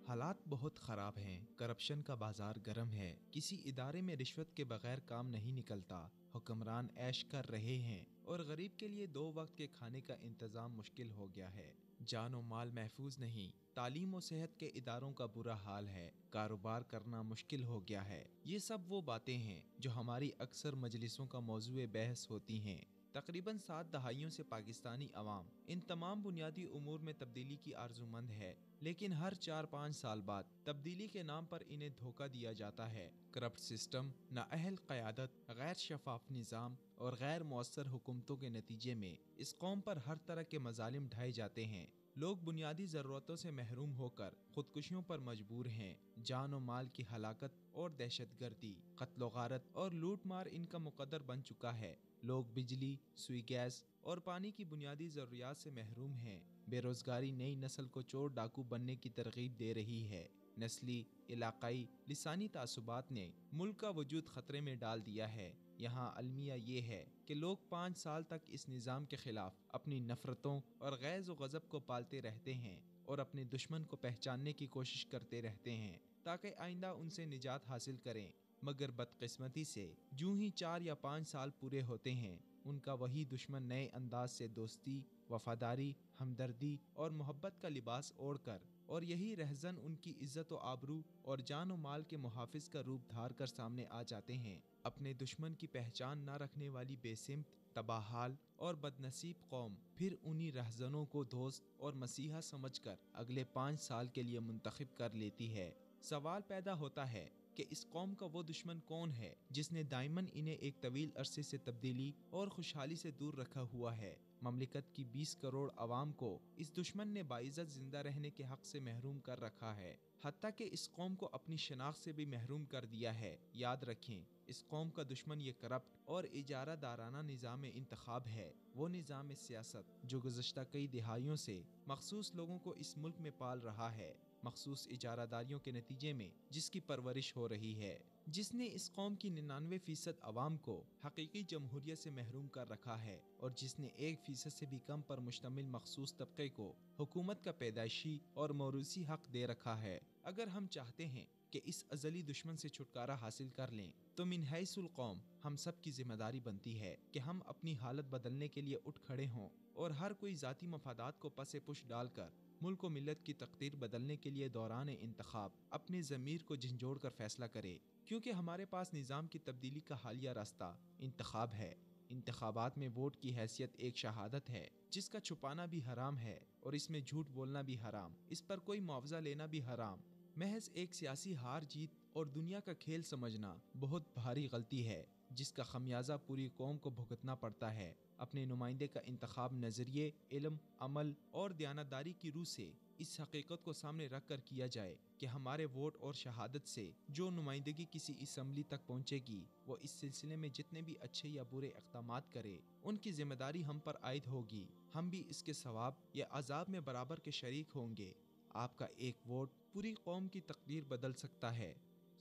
حالات بہت خراب ہیں، کرپشن کا بازار گرم ہے، کسی ادارے میں رشوت کے بغیر کام نہیں نکلتا، حکمران عیش کر رہے ہیں اور غریب کے لیے 2 وقت کے کھانے کا انتظام مشکل ہو گیا ہے۔ جان و مال محفوظ نہیں، تعلیم و صحت کے اداروں کا برا حال ہے، کاروبار کرنا مشکل ہو گیا ہے۔ یہ سب وہ باتیں ہیں جو ہماری اکثر مجلسوں کا موضوع بحث ہوتی ہیں۔ تقریباً 7 دہائیوں سے پاکستانی عوام ان تمام بنیادی امور میں تبدیلی کی آرزومند ہے، لیکن ہر 4-5 سال بعد تبدیلی کے نام پر انہیں دھوکہ دیا جاتا ہے۔ کرپٹ سسٹم، نااہل قیادت، غیر شفاف نظام اور غیر مؤثر حکومتوں کے نتیجے میں اس قوم پر ہر طرح کے مظالم ڈھائے جاتے ہیں۔ لوگ بنیادی ضرورتوں سے محروم ہو کر خودکشیوں پر مجبور ہیں۔ جان و مال کی ہلاکت اور دہشت گردی، قتل و غارت اور لوٹ مار ان کا مقدر بن چکا ہے۔ لوگ بجلی، سوئی گیس اور پانی کی بنیادی ضروریات سے محروم ہیں۔ بے روزگاری نئی نسل کو چور ڈاکو بننے کی ترغیب دے رہی ہے۔ نسلی، علاقائی، لسانی تعصبات نے ملک کا وجود خطرے میں ڈال دیا ہے۔ یہاں المیہ یہ ہے کہ لوگ 5 سال تک اس نظام کے خلاف اپنی نفرتوں اور غیظ و غضب کو پالتے رہتے ہیں اور اپنے دشمن کو پہچاننے کی کوشش کرتے رہتے ہیں تاکہ آئندہ ان سے نجات حاصل کریں، مگر بدقسمتی سے جو ہی 4 یا 5 سال پورے ہوتے ہیں ان کا وہی دشمن نئے انداز سے دوستی، وفاداری، ہمدردی اور محبت کا لباس اوڑھ کر اور یہی رہزن ان کی عزت و آبرو اور جان و مال کے محافظ کا روپ دھار کر سامنے آ جاتے ہیں۔ اپنے دشمن کی پہچان نہ رکھنے والی بے سمت، تباہ حال اور بدنصیب قوم پھر انہی رہزنوں کو دوست اور مسیحا سمجھ کر اگلے 5 سال کے لیے منتخب کر لیتی ہے۔ سوال پیدا ہوتا ہے کہ اس قوم کا وہ دشمن کون ہے جس نے دائماً انہیں ایک طویل عرصے سے تبدیلی اور خوشحالی سے دور رکھا ہوا ہے۔ مملکت کی 20 کروڑ عوام کو اس دشمن نے باعزت زندہ رہنے کے حق سے محروم کر رکھا ہے، حتیٰ کہ اس قوم کو اپنی شناخت سے بھی محروم کر دیا ہے۔ یاد رکھیں، اس قوم کا دشمن یہ کرپٹ اور اجارہ دارانہ نظام انتخاب ہے، وہ نظام سیاست جو گزشتہ کئی دہائیوں سے مخصوص لوگوں کو اس ملک میں پال رہا ہے، مخصوص اجارہ داریوں کے نتیجے میں جس کی پرورش ہو رہی ہے، جس نے اس قوم کی 99% عوام کو حقیقی جمہوریت سے محروم کر رکھا ہے اور جس نے 1% سے بھی کم پر مشتمل مخصوص طبقے کو حکومت کا پیدائشی اور موروثی حق دے رکھا ہے۔ اگر ہم چاہتے ہیں کہ اس ازلی دشمن سے چھٹکارا حاصل کر لیں تو من حیث القوم ہم سب کی ذمہ داری بنتی ہے کہ ہم اپنی حالت بدلنے کے لیے اٹھ کھڑے ہوں اور ہر کوئی ذاتی مفادات کو پس پش ڈال کر ملک و ملت کی تقدیر بدلنے کے لیے دوران انتخاب اپنے ضمیر کو جھنجھوڑ کر فیصلہ کرے، کیونکہ ہمارے پاس نظام کی تبدیلی کا حالیہ راستہ انتخاب ہے۔ انتخابات میں ووٹ کی حیثیت ایک شہادت ہے جس کا چھپانا بھی حرام ہے اور اس میں جھوٹ بولنا بھی حرام، اس پر کوئی معاوضہ لینا بھی حرام۔ محض ایک سیاسی ہار جیت اور دنیا کا کھیل سمجھنا بہت بھاری غلطی ہے جس کا خمیازہ پوری قوم کو بھگتنا پڑتا ہے۔ اپنے نمائندے کا انتخاب نظریے، علم، عمل اور دیانتداری کی روح سے اس حقیقت کو سامنے رکھ کر کیا جائے کہ ہمارے ووٹ اور شہادت سے جو نمائندگی کسی اسمبلی تک پہنچے گی وہ اس سلسلے میں جتنے بھی اچھے یا برے اقدامات کرے ان کی ذمہ داری ہم پر عائد ہوگی، ہم بھی اس کے ثواب یا عذاب میں برابر کے شریک ہوں گے۔ آپ کا ایک ووٹ پوری قوم کی تقدیر بدل سکتا ہے،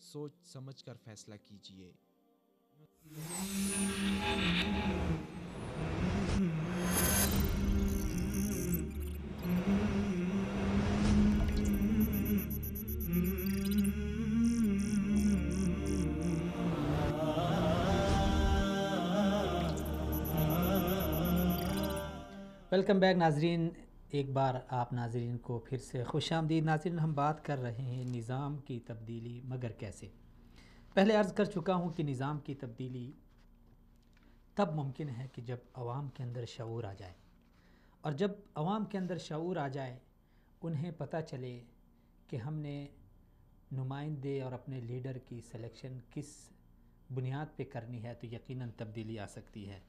سوچ سمجھ کر فیصلہ کیجیے۔ ویلکم بیک ناظرین، ایک بار آپ ناظرین کو پھر سے خوش آمدید۔ ناظرین، ہم بات کر رہے ہیں نظام کی تبدیلی، مگر کیسے؟ پہلے عرض کر چکا ہوں کہ نظام کی تبدیلی تب ممکن ہے کہ جب عوام کے اندر شعور آ جائے، اور جب عوام کے اندر شعور آ جائے، انہیں پتہ چلے کہ ہم نے نمائندے اور اپنے لیڈر کی سلیکشن کس بنیاد پہ کرنی ہے، تو یقیناً تبدیلی آ سکتی ہے۔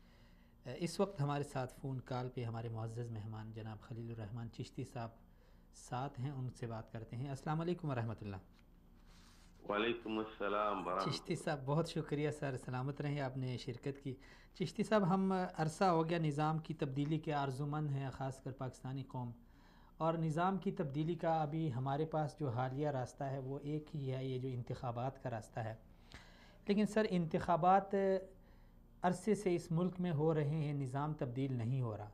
اس وقت ہمارے ساتھ فون کال پہ ہمارے معزز مہمان جناب خلیل الرحمن چشتی صاحب ساتھ ہیں، ان سے بات کرتے ہیں۔ السلام علیکم ورحمۃ اللہ۔ وعلیکم السلام ورحمۃ اللہ۔ چشتی صاحب بہت شکریہ سر، سلامت رہیں، آپ نے شرکت کی۔ چشتی صاحب، ہم عرصہ ہو گیا نظام کی تبدیلی کے آرزومند ہیں، خاص کر پاکستانی قوم، اور نظام کی تبدیلی کا ابھی ہمارے پاس جو حالیہ راستہ ہے وہ ایک ہی ہے، یہ جو انتخابات کا راستہ ہے۔ لیکن سر، انتخابات عرصے سے اس ملک میں ہو رہے ہیں، نظام تبدیل نہیں ہو رہا،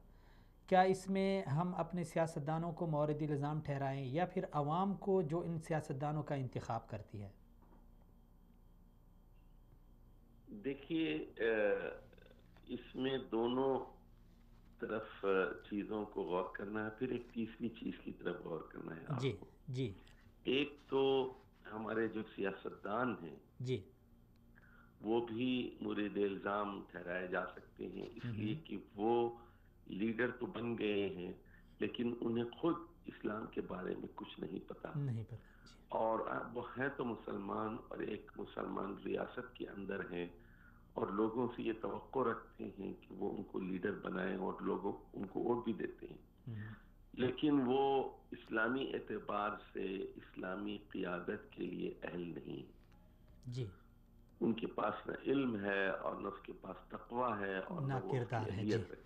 کیا اس میں ہم اپنے سیاستدانوں کو مورد الزام ٹھہرائیں یا پھر عوام کو جو ان سیاستدانوں کا انتخاب کرتی ہے؟ دیکھیے، اس میں دونوں طرف چیزوں کو غور کرنا ہے، پھر ایک تیسری چیز کی طرف غور کرنا ہے۔ جی جی۔ ایک تو ہمارے جو سیاستدان ہیں جی، وہ بھی مورد الزام ٹھہرائے جا سکتے ہیں، اس لیے کہ وہ لیڈر تو بن گئے ہیں لیکن انہیں خود اسلام کے بارے میں کچھ نہیں پتا، اور وہ ہیں تو مسلمان، اور ایک مسلمان ریاست کے اندر ہیں، اور لوگوں سے یہ توقع رکھتے ہیں کہ وہ ان کو لیڈر بنائیں، اور لوگوں ان کو ووٹ بھی دیتے ہیں، لیکن وہ اسلامی اعتبار سے اسلامی قیادت کے لیے اہل نہیں جی، ان کے پاس نہ علم ہے اور نہ اس کے پاس تقویٰ ہے اور نہ وہ اس کی اہلیت رکھتے۔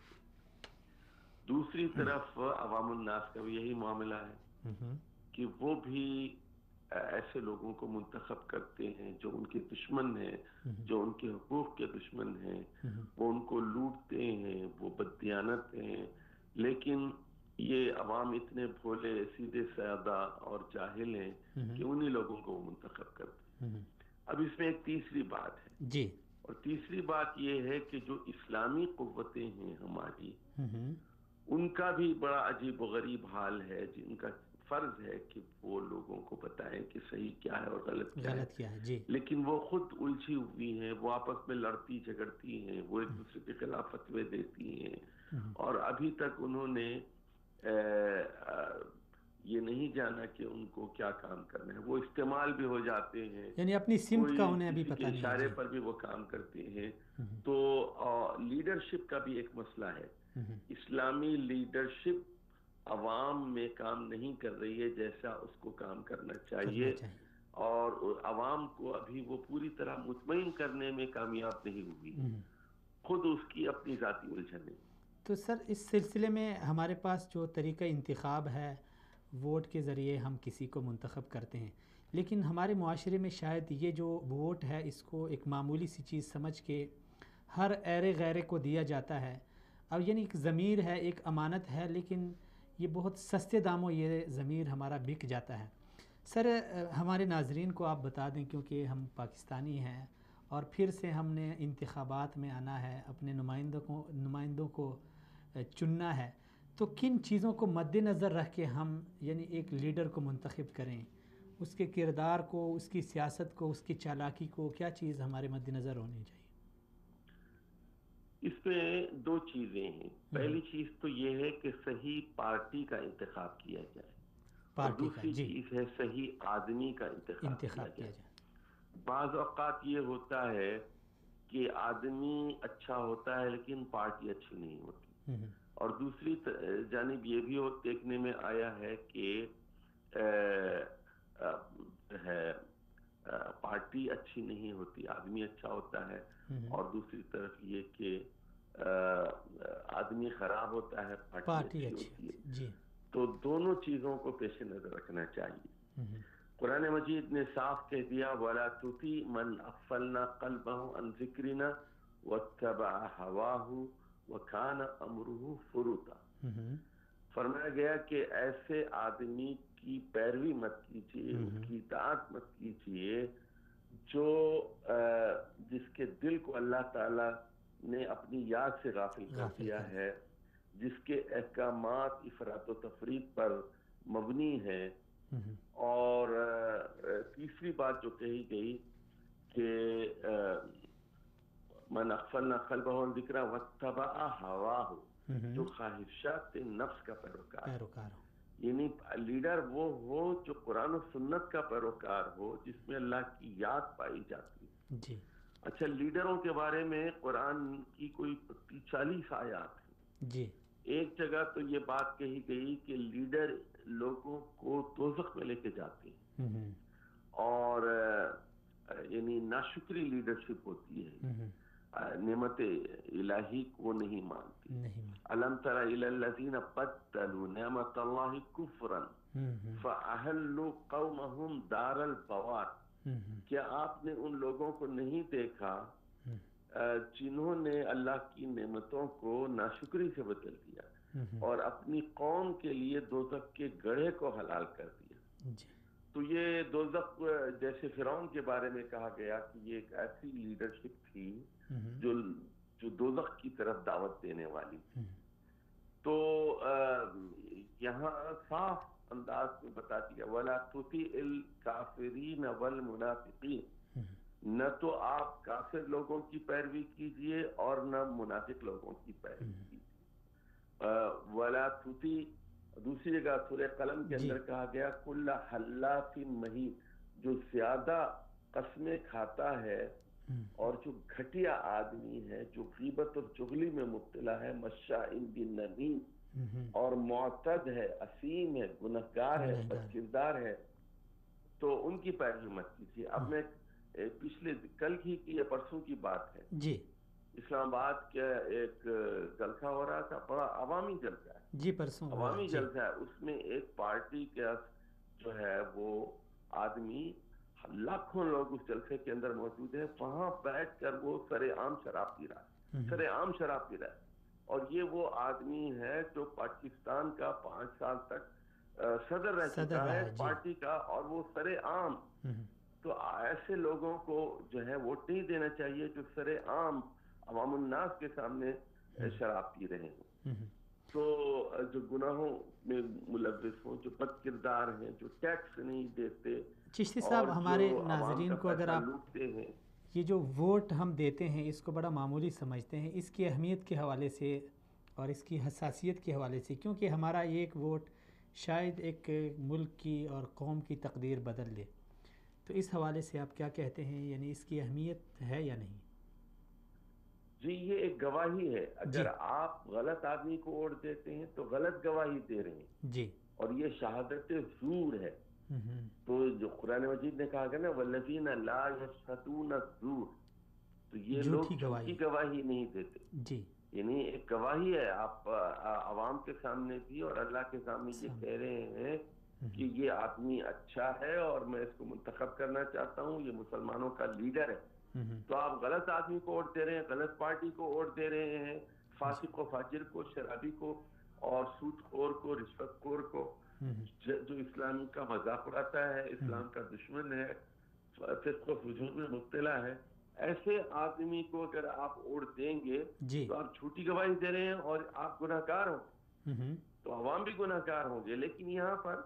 دوسری طرف عوام الناس کا بھی یہی معاملہ ہے کہ وہ بھی ایسے لوگوں کو منتخب کرتے ہیں جو ان کے دشمن ہیں، جو ان کے حقوق کے دشمن ہیں، وہ ان کو لوٹتے ہیں، وہ بددیانت ہیں، لیکن یہ عوام اتنے بھولے سیدھے سادہ اور جاہل ہیں کہ انہی لوگوں کو وہ منتخب کرتے ہیں۔ اب اس میں ایک تیسری بات ہے جی، اور تیسری بات یہ ہے کہ جو اسلامی قوتیں ہیں ہماری، ان کا بھی بڑا عجیب و غریب حال ہے، جن کا فرض ہے کہ وہ لوگوں کو بتائیں کہ صحیح کیا ہے اور غلط کیا ہے، جی، لیکن وہ خود الجھی ہوئی ہیں، وہ آپس میں لڑتی جھگڑتی ہیں، وہ ایک دوسرے کے خلاف فتوے دیتی ہیں، اور ابھی تک انہوں نے یہ نہیں جانا کہ ان کو کیا کام کرنا ہے، وہ استعمال بھی ہو جاتے ہیں، یعنی اپنی سمت کا انہیں ابھی پتہ نہیں ہے، اشارے پر بھی وہ کام کرتے ہیں۔ تو لیڈرشپ کا بھی ایک مسئلہ ہے، اسلامی لیڈرشپ عوام میں کام نہیں کر رہی ہے جیسا اس کو کام کرنا چاہیے، اور عوام کو ابھی وہ پوری طرح مطمئن کرنے میں کامیاب نہیں ہوئی، خود اس کی اپنی ذاتی الجھنیں۔ تو سر، اس سلسلے میں ہمارے پاس جو طریقہ انتخاب ہے، ووٹ کے ذریعے ہم کسی کو منتخب کرتے ہیں، لیکن ہمارے معاشرے میں شاید یہ جو ووٹ ہے اس کو ایک معمولی سی چیز سمجھ کے ہر ایرے غیرے کو دیا جاتا ہے، اب یعنی ایک ضمیر ہے، ایک امانت ہے، لیکن یہ بہت سستے داموں یہ ضمیر ہمارا بک جاتا ہے۔ سر ہمارے ناظرین کو آپ بتا دیں، کیونکہ ہم پاکستانی ہیں اور پھر سے ہم نے انتخابات میں آنا ہے، اپنے نمائندوں کو چننا ہے، تو کن چیزوں کو مد نظر رکھ کے ہم یعنی ایک لیڈر کو منتخب کریں، اس کے کردار کو، اس کی سیاست کو، اس کی چالاکی کو، کیا چیز ہمارے مد نظر ہونی چاہیے؟ اس میں دو چیزیں ہیں. پہلی چیز تو یہ ہے کہ صحیح پارٹی کا انتخاب کیا جائے، اور دوسری چیز ہے صحیح آدمی کا انتخاب کیا جائے. بعض اوقات یہ ہوتا ہے کہ آدمی اچھا ہوتا ہے لیکن پارٹی اچھی نہیں ہوتی، اور دوسری جانب یہ بھی دیکھنے میں آیا ہے کہ پارٹی اچھی نہیں ہوتی، آدمی اچھا ہوتا ہے، اور دوسری طرف یہ کہ آدمی خراب ہوتا ہے، پارٹی اچھی ہوتی ہے. تو دونوں چیزوں کو پیش نظر رکھنا چاہیے. قرآن مجید نے صاف کہہ دیا وَلَا تُطِعْ مَنْ أَغْفَلْنَا قَلْبَهُ عَنْ ذِكْرِنَا وَاتَّبَعَ هَوَاهُ وَكَانَ أَمْرُهُ فُرُطًا. فرمایا گیا کہ ایسے آدمی کی پیروی مت کیجیے، اس کی اطاعت مت کیجیے جو جس کے دل کو اللہ تعالی نے اپنی یاد سے غافل کر دیا ہے، جس کے احکامات افراط و تفریط پر مبنی ہیں. اور تیسری بات جو کہی گئی کہ من اغفلنا قلبہ عن ذکرہ واتبع ہواہ، جو خواہشات نفس کا پیروکار ہو. یعنی لیڈر وہ ہو جو قرآن و سنت کا پیروکار ہو، جس میں اللہ کی یاد پائی جاتی ہے. اچھا، لیڈروں کے بارے میں قرآن کی کوئی 40 آیات ہیں. ایک جگہ تو یہ بات کہی گئی کہ لیڈر لوگوں کو دوزخ میں لے کے جاتے ہیں، اور یعنی ناشکری لیڈرشپ ہوتی ہے، نعمت الہی کو نہیں مانتی. الم تر الی الذین بدلوا نعمت اللہ کفرا فاحلوا قومهم دار البوار. کیا آپ نے ان لوگوں کو نہیں دیکھا جنہوں نے اللہ کی نعمتوں کو ناشکری سے بدل دیا اور اپنی قوم کے لیے دوزخ کے گڑھے کو حلال کر دیا. تو یہ دوزخ جیسے فرعون کے بارے میں کہا گیا کہ یہ ایک ایسی لیڈرشپ تھی جو دوزخ کی طرف دعوت دینے والی تھی. تو یہاں صاف انداز میں بتا دیا وَلَا تُطِعِ الْكَافِرِينَ وَالْمُنَافِقِينَ، نہ تو آپ کافر لوگوں کی پیروی کیجئے اور نہ منافق لوگوں کی پیروی کیجئے. وَلَا تُطِعِ، دوسری جگہ سورہ قلم کے اندر کہا گیا کُلَّ حَلَّافٍ مَّہِینٍ، جو زیادہ قسمیں کھاتا ہے اور جو گھٹیا آدمی ہے، جو غیبت اور چغلی میں مبتلا ہے، مشاء بنمیم، اور معتد ہے، اسیم ہے، گنہگار ہے، بد کردار ہے، تو ان کی پیروی مت کیجیے. اب میں پچھلے کل کی یا پرسوں کی بات ہے، اسلام آباد کا ایک جلسہ ہو رہا تھا، بڑا عوامی جلسہ ہے، پرسوں عوامی جلسہ ہے. اس میں ایک پارٹی کا جو ہے وہ آدمی، لاکھوں لوگ اس جلسے کے اندر موجود ہیں، وہاں بیٹھ کر وہ سرے عام شراب پی رہا ہے، سرے عام شراب پی رہا ہے. اور یہ وہ آدمی ہے جو پاکستان کا 5 سال تک صدر رہ چکا ہے پارٹی کا، اور وہ سرے عام. تو ایسے لوگوں کو جو ہے ووٹ نہیں دینا چاہیے جو سرے عام عوام الناس کے سامنے شراب پی رہے ہیں. تو جو گناہوں میں ملوث ہوں، جو بد کردار ہیں، جو ٹیکس نہیں دیتے. چشتی صاحب، ہمارے ناظرین کو اگر آپ یہ جو ووٹ ہم دیتے ہیں اس کو بڑا معمولی سمجھتے ہیں، اس کی اہمیت کے حوالے سے اور اس کی حساسیت کے حوالے سے، کیونکہ ہمارا ایک ووٹ شاید ایک ملک کی اور قوم کی تقدیر بدل دے، تو اس حوالے سے آپ کیا کہتے ہیں؟ یعنی اس کی اہمیت ہے یا نہیں؟ جی، یہ ایک گواہی ہے. اگر آپ غلط آدمی کو ووٹ دیتے ہیں تو غلط گواہی دے رہے ہیں، اور یہ شہادت زور ہے. تو جو قرآن مجید نے کہا گیا نا وَالَّذِينَ لَا يَشْهَدُونَ الزُّورَ، تو یہ لوگ جھوٹی گواہی نہیں دیتے. یعنی ایک گواہی ہے، آپ عوام کے سامنے بھی اور اللہ کے سامنے یہ کہہ رہے ہیں کہ یہ آدمی اچھا ہے اور میں اس کو منتخب کرنا چاہتا ہوں، یہ مسلمانوں کا لیڈر ہے. تو آپ غلط آدمی کو ووٹ دے رہے ہیں، غلط پارٹی کو ووٹ دے رہے ہیں، فاسق و فاجر کو، شرابی کو، اور سود خور کو، رشوت خور کو، جو اسلام اسلام کا مذاق اڑاتا ہے، اسلام کا دشمن ہے، فسق و فجور میں مبتلا ہے، ایسے آدمی کو اگر آپ ووٹ دیں گے تو آپ جھوٹی گواہی دے رہے ہیں اور آپ گناہ گار ہوں، تو عوام بھی گناہ گار ہوں گے. لیکن یہاں پر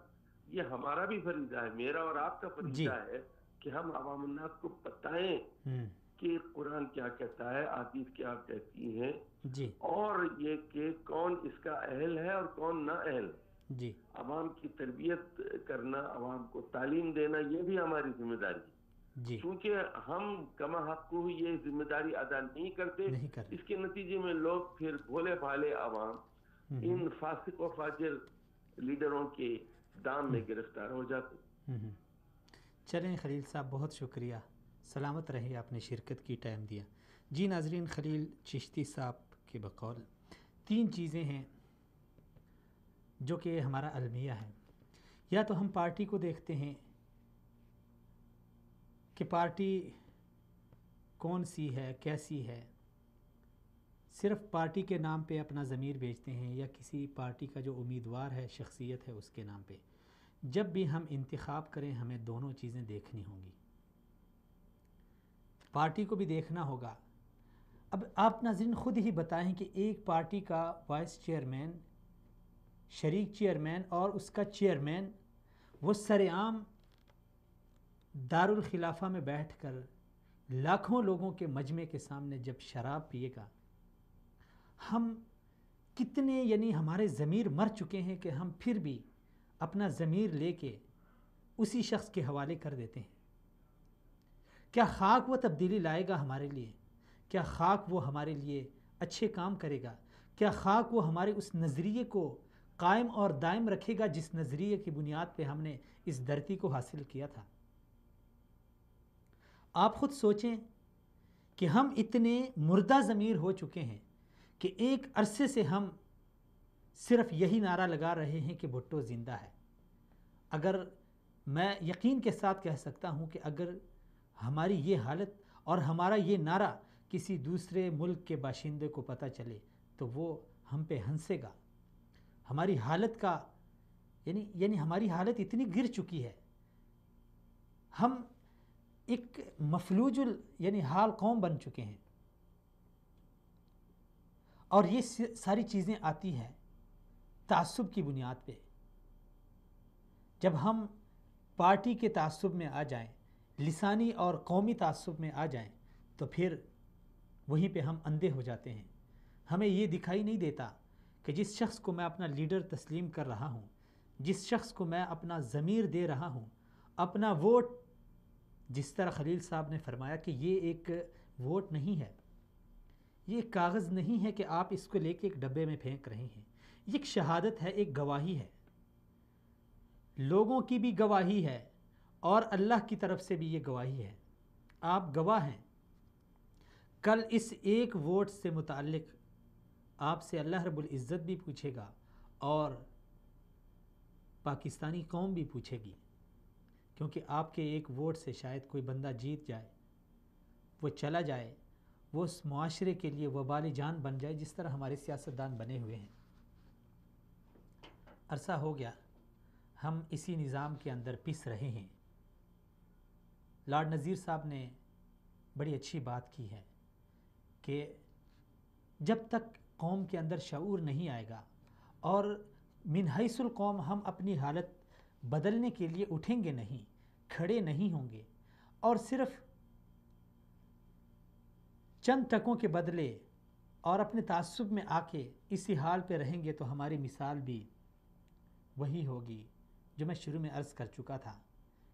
یہ ہمارا بھی فریضہ ہے، میرا اور آپ کا فریضہ ہے کہ ہم عوام الناس کو بتائیں کہ قرآن کیا کہتا ہے، حدیث کیا کہتی ہیں، اور یہ کہ کون اس کا اہل ہے اور کون نا اہل. عوام کی تربیت کرنا، عوام کو تعلیم دینا، یہ بھی ہماری ذمہ داری ہے. چونکہ ہم کما حق کو یہ ذمہ داری ادا نہیں کرتے، اس کے نتیجے میں لوگ پھر بھولے بھالے عوام ان فاسق و فاجر لیڈروں کے دام میں گرفتار ہو جاتے. چلیں خلیل صاحب، بہت شکریہ، سلامت رہے، آپ نے شرکت کی، ٹائم دیا. جی ناظرین، خلیل چشتی صاحب کے بقول 3 چیزیں ہیں جو کہ ہمارا المیہ ہے. یا تو ہم پارٹی کو دیکھتے ہیں کہ پارٹی کون سی ہے، کیسی ہے، صرف پارٹی کے نام پہ اپنا ضمیر بیچتے ہیں، یا کسی پارٹی کا جو امیدوار ہے، شخصیت ہے، اس کے نام پہ. جب بھی ہم انتخاب کریں ہمیں دونوں چیزیں دیکھنی ہوں گی، پارٹی کو بھی دیکھنا ہوگا. اب آپ ناظرین خود ہی بتائیں کہ ایک پارٹی کا وائس چیئرمین، شریک چیئرمین اور اس کا چیئرمین وہ سرعام دارالخلافہ میں بیٹھ کر لاکھوں لوگوں کے مجمع کے سامنے جب شراب پیے گا، ہم کتنے یعنی ہمارے ضمیر مر چکے ہیں کہ ہم پھر بھی اپنا ضمیر لے کے اسی شخص کے حوالے کر دیتے ہیں. کیا خاک وہ تبدیلی لائے گا ہمارے لیے؟ کیا خاک وہ ہمارے لیے اچھے کام کرے گا؟ کیا خاک وہ ہمارے اس نظریے کو قائم اور دائم رکھے گا جس نظریے کی بنیاد پہ ہم نے اس دھرتی کو حاصل کیا تھا؟ آپ خود سوچیں کہ ہم اتنے مردہ ضمیر ہو چکے ہیں کہ ایک عرصے سے ہم صرف یہی نعرہ لگا رہے ہیں کہ بھٹو زندہ ہے. اگر میں یقین کے ساتھ کہہ سکتا ہوں کہ اگر ہماری یہ حالت اور ہمارا یہ نعرہ کسی دوسرے ملک کے باشندے کو پتہ چلے تو وہ ہم پہ ہنسے گا. ہماری حالت کا یعنی ہماری حالت اتنی گر چکی ہے، ہم ایک مفلوج یعنی حال قوم بن چکے ہیں. اور یہ ساری چیزیں آتی ہیں تعصب کی بنیاد پہ. جب ہم پارٹی کے تعصب میں آ جائیں، لسانی اور قومی تعصب میں آ جائیں، تو پھر وہیں پہ ہم اندھے ہو جاتے ہیں. ہمیں یہ دکھائی نہیں دیتا کہ جس شخص کو میں اپنا لیڈر تسلیم کر رہا ہوں، جس شخص کو میں اپنا ضمیر دے رہا ہوں، اپنا ووٹ، جس طرح خلیل صاحب نے فرمایا کہ یہ ایک ووٹ نہیں ہے، یہ ایک کاغذ نہیں ہے کہ آپ اس کو لے کے ایک ڈبے میں پھینک رہے ہیں. یہ ایک شہادت ہے، ایک گواہی ہے، لوگوں کی بھی گواہی ہے اور اللہ کی طرف سے بھی یہ گواہی ہے. آپ گواہ ہیں. کل اس ایک ووٹ سے متعلق آپ سے اللہ رب العزت بھی پوچھے گا اور پاکستانی قوم بھی پوچھے گی، کیونکہ آپ کے ایک ووٹ سے شاید کوئی بندہ جیت جائے، وہ چلا جائے، وہ اس معاشرے کے لیے وبال جان بن جائے، جس طرح ہمارے سیاستدان بنے ہوئے ہیں. عرصہ ہو گیا ہم اسی نظام کے اندر پس رہے ہیں. لارڈ نذیر صاحب نے بڑی اچھی بات کی ہے کہ جب تک قوم کے اندر شعور نہیں آئے گا اور من حیث القوم ہم اپنی حالت بدلنے کے لیے اٹھیں گے نہیں، کھڑے نہیں ہوں گے، اور صرف چند ٹکوں کے بدلے اور اپنے تعصب میں آ کے اسی حال پہ رہیں گے تو ہماری مثال بھی وہی ہوگی جو میں شروع میں عرض کر چکا تھا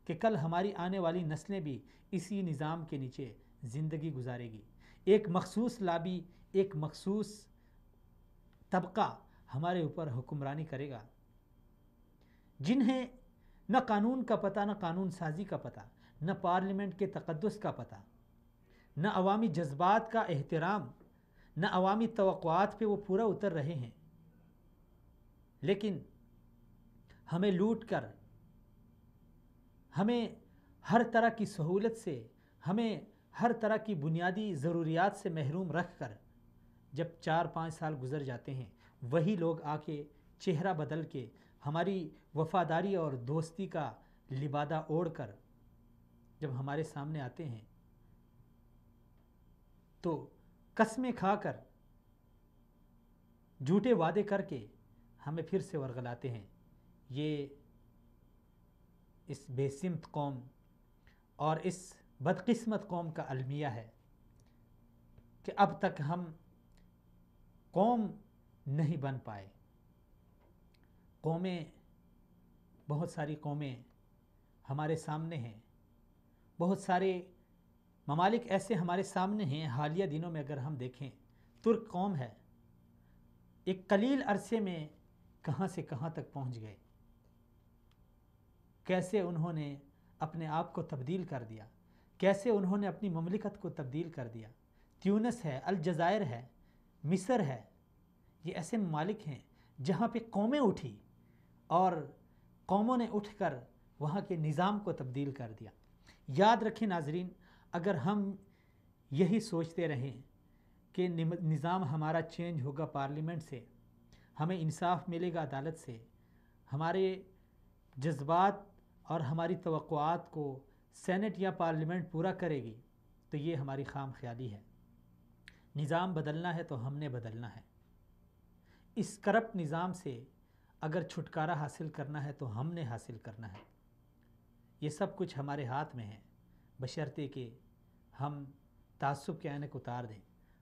کہ کل ہماری آنے والی نسلیں بھی اسی نظام کے نیچے زندگی گزارے گی. ایک مخصوص لابی، ایک مخصوص طبقہ ہمارے اوپر حکمرانی کرے گا، جنہیں نہ قانون کا پتہ، نہ قانون سازی کا پتہ، نہ پارلیمنٹ کے تقدس کا پتہ، نہ عوامی جذبات کا احترام، نہ عوامی توقعات پہ وہ پورا اتر رہے ہیں، لیکن ہمیں لوٹ کر، ہمیں ہر طرح کی سہولت سے، ہمیں ہر طرح کی بنیادی ضروریات سے محروم رکھ کر جب 4-5 سال گزر جاتے ہیں، وہی لوگ آ کے چہرہ بدل کے ہماری وفاداری اور دوستی کا لبادہ اوڑھ کر جب ہمارے سامنے آتے ہیں تو قسمیں کھا کر جھوٹے وعدے کر کے ہمیں پھر سے ورغلاتے ہیں. یہ اس بے سمت قوم اور اس بدقسمت قوم کا المیہ ہے کہ اب تک ہم قوم نہیں بن پائے. قومیں، بہت ساری قومیں ہمارے سامنے ہیں، بہت سارے ممالک ایسے ہمارے سامنے ہیں. حالیہ دنوں میں اگر ہم دیکھیں، ترک قوم ہے، ایک قلیل عرصے میں کہاں سے کہاں تک پہنچ گئے. کیسے انہوں نے اپنے آپ کو تبدیل کر دیا، کیسے انہوں نے اپنی مملکت کو تبدیل کر دیا. تیونس ہے، الجزائر ہے، مصر ہے، یہ ایسے ممالک ہیں جہاں پہ قومیں اٹھی اور قوموں نے اٹھ کر وہاں کے نظام کو تبدیل کر دیا. یاد رکھیں ناظرین، اگر ہم یہی سوچتے رہیں کہ نظام ہمارا چینج ہوگا پارلیمنٹ سے، ہمیں انصاف ملے گا عدالت سے، ہمارے جذبات اور ہماری توقعات کو سینٹ یا پارلیمنٹ پورا کرے گی، تو یہ ہماری خام خیالی ہے. نظام بدلنا ہے تو ہم نے بدلنا ہے. اس کرپٹ نظام سے اگر چھٹکارا حاصل کرنا ہے تو ہم نے حاصل کرنا ہے. یہ سب کچھ ہمارے ہاتھ میں ہے، بشرطے کہ ہم تعصب کے عینک اتار دیں،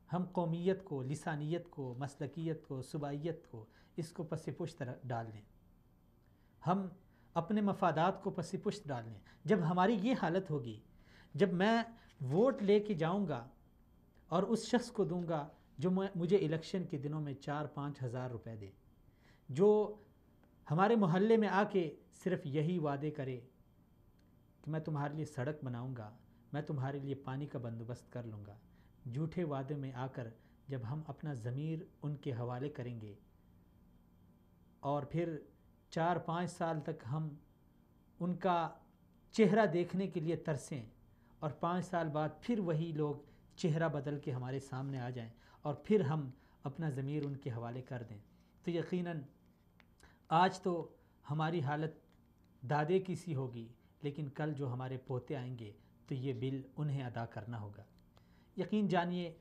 ہم قومیت کو، لسانیت کو، مسلکیت کو، صوبائیت کو، اس کو پس پشت ڈال دیں، ہم اپنے مفادات کو پس پشت ڈال دیں. جب ہماری یہ حالت ہوگی، جب میں ووٹ لے کے جاؤں گا اور اس شخص کو دوں گا جو مجھے الیکشن کے دنوں میں 4-5 ہزار روپے دے، جو ہمارے محلے میں آ کے صرف یہی وعدے کرے کہ میں تمہارے لیے سڑک بناؤں گا، میں تمہارے لیے پانی کا بندوبست کر لوں گا. جھوٹے وعدے میں آ کر جب ہم اپنا ضمیر ان کے حوالے کریں گے اور پھر 4-5 سال تک ہم ان کا چہرہ دیکھنے کے لیے ترسیں اور 5 سال بعد پھر وہی لوگ چہرہ بدل کے ہمارے سامنے آ جائیں اور پھر ہم اپنا ضمیر ان کے حوالے کر دیں، تو یقیناً آج تو ہماری حالت دادے کی سی ہوگی، لیکن کل جو ہمارے پوتے آئیں گے تو یہ بل انہیں ادا کرنا ہوگا. یقین جانیے،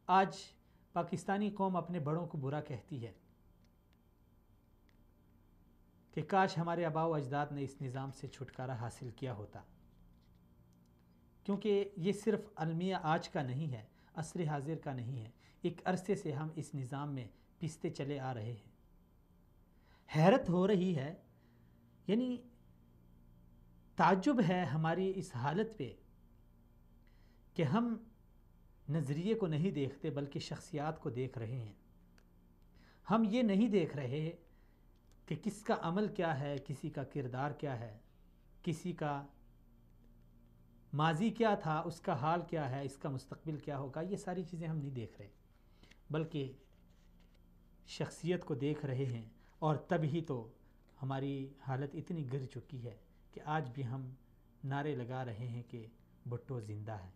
آج پاکستانی قوم اپنے بڑوں کو برا کہتی ہے کہ کاش ہمارے آباء و اجداد نے اس نظام سے چھٹکارا حاصل کیا ہوتا، کیونکہ یہ صرف المیہ آج کا نہیں ہے، عصر حاضر کا نہیں ہے. ایک عرصے سے ہم اس نظام میں پستے چلے آ رہے ہیں. حیرت ہو رہی ہے، یعنی تعجب ہے ہماری اس حالت پہ کہ ہم نظریے کو نہیں دیکھتے بلکہ شخصیات کو دیکھ رہے ہیں. ہم یہ نہیں دیکھ رہے کہ کس کا عمل کیا ہے، کسی کا کردار کیا ہے، کسی کا ماضی کیا تھا، اس کا حال کیا ہے، اس کا مستقبل کیا ہوگا. یہ ساری چیزیں ہم نہیں دیکھ رہے بلکہ شخصیت کو دیکھ رہے ہیں. اور تب ہی تو ہماری حالت اتنی گر چکی ہے کہ آج بھی ہم نعرے لگا رہے ہیں کہ بھٹو زندہ ہے.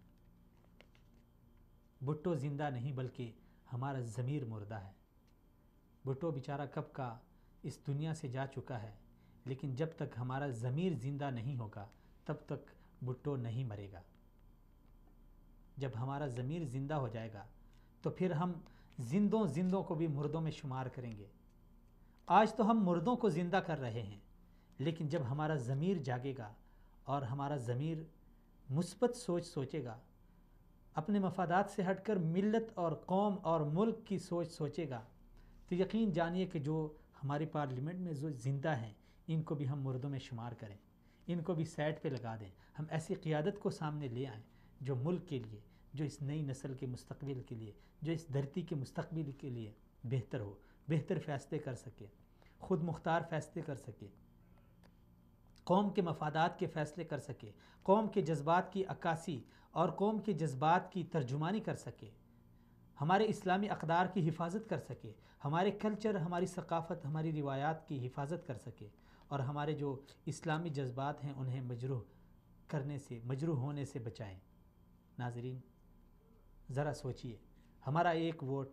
بھٹو زندہ نہیں بلکہ ہمارا ضمیر مردہ ہے. بھٹو بیچارہ کب کا اس دنیا سے جا چکا ہے، لیکن جب تک ہمارا ضمیر زندہ نہیں ہوگا تب تک بھٹو نہیں مرے گا. جب ہمارا ضمیر زندہ ہو جائے گا تو پھر ہم زندوں کو بھی مردوں میں شمار کریں گے. آج تو ہم مردوں کو زندہ کر رہے ہیں، لیکن جب ہمارا ضمیر جاگے گا اور ہمارا ضمیر مثبت سوچ سوچے گا، اپنے مفادات سے ہٹ کر ملت اور قوم اور ملک کی سوچ سوچے گا، تو یقین جانیے کہ جو ہماری پارلیمنٹ میں جو زندہ ہیں ان کو بھی ہم مردوں میں شمار کریں، ان کو بھی سائڈ پہ لگا دیں. ہم ایسی قیادت کو سامنے لے آئیں جو ملک کے لیے، جو اس نئی نسل کے مستقبل کے لیے، جو اس دھرتی کے مستقبل کے لیے بہتر ہو، بہتر فیصلے کر سکے، خود مختار فیصلے کر سکے، قوم کے مفادات کے فیصلے کر سکے، قوم کے جذبات کی عکاسی اور قوم کے جذبات کی ترجمانی کر سکے، ہمارے اسلامی اقدار کی حفاظت کر سکے، ہمارے کلچر، ہماری ثقافت، ہماری روایات کی حفاظت کر سکے، اور ہمارے جو اسلامی جذبات ہیں انہیں مجروح ہونے سے بچائیں. ناظرین، ذرا سوچئے، ہمارا ایک ووٹ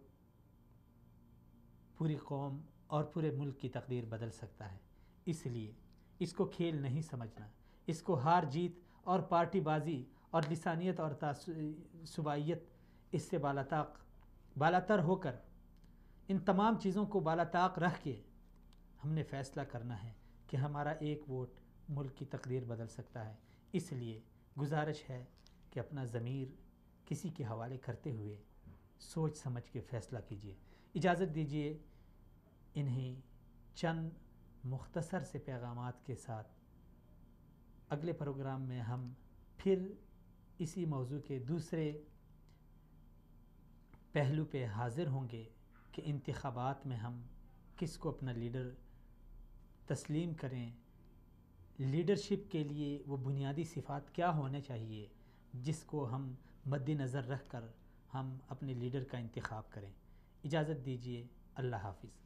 پوری قوم اور پورے ملک کی تقدیر بدل سکتا ہے. اس لیے اس کو کھیل نہیں سمجھنا، اس کو ہار جیت اور پارٹی بازی اور لسانیت اور صوبائیت اس سے بالاتر ہو کر ان تمام چیزوں کو بالاتاق رکھ کے ہم نے فیصلہ کرنا ہے کہ ہمارا ایک ووٹ ملک کی تقدیر بدل سکتا ہے۔ اس لیے گزارش ہے کہ اپنا ضمیر کسی کے حوالے کرتے ہوئے سوچ سمجھ کے فیصلہ کیجیے۔ اجازت دیجیے انہیں چند مختصر سے پیغامات کے ساتھ اگلے پروگرام میں ہم پھر اسی موضوع کے دوسرے پہلو پہ حاضر ہوں گے کہ انتخابات میں ہم کس کو اپنا لیڈر تسلیم کریں، لیڈرشپ کے لیے وہ بنیادی صفات کیا ہونے چاہیے جس کو ہم مد نظر رکھ کر ہم اپنے لیڈر کا انتخاب کریں۔ اجازت دیجیے، اللہ حافظ۔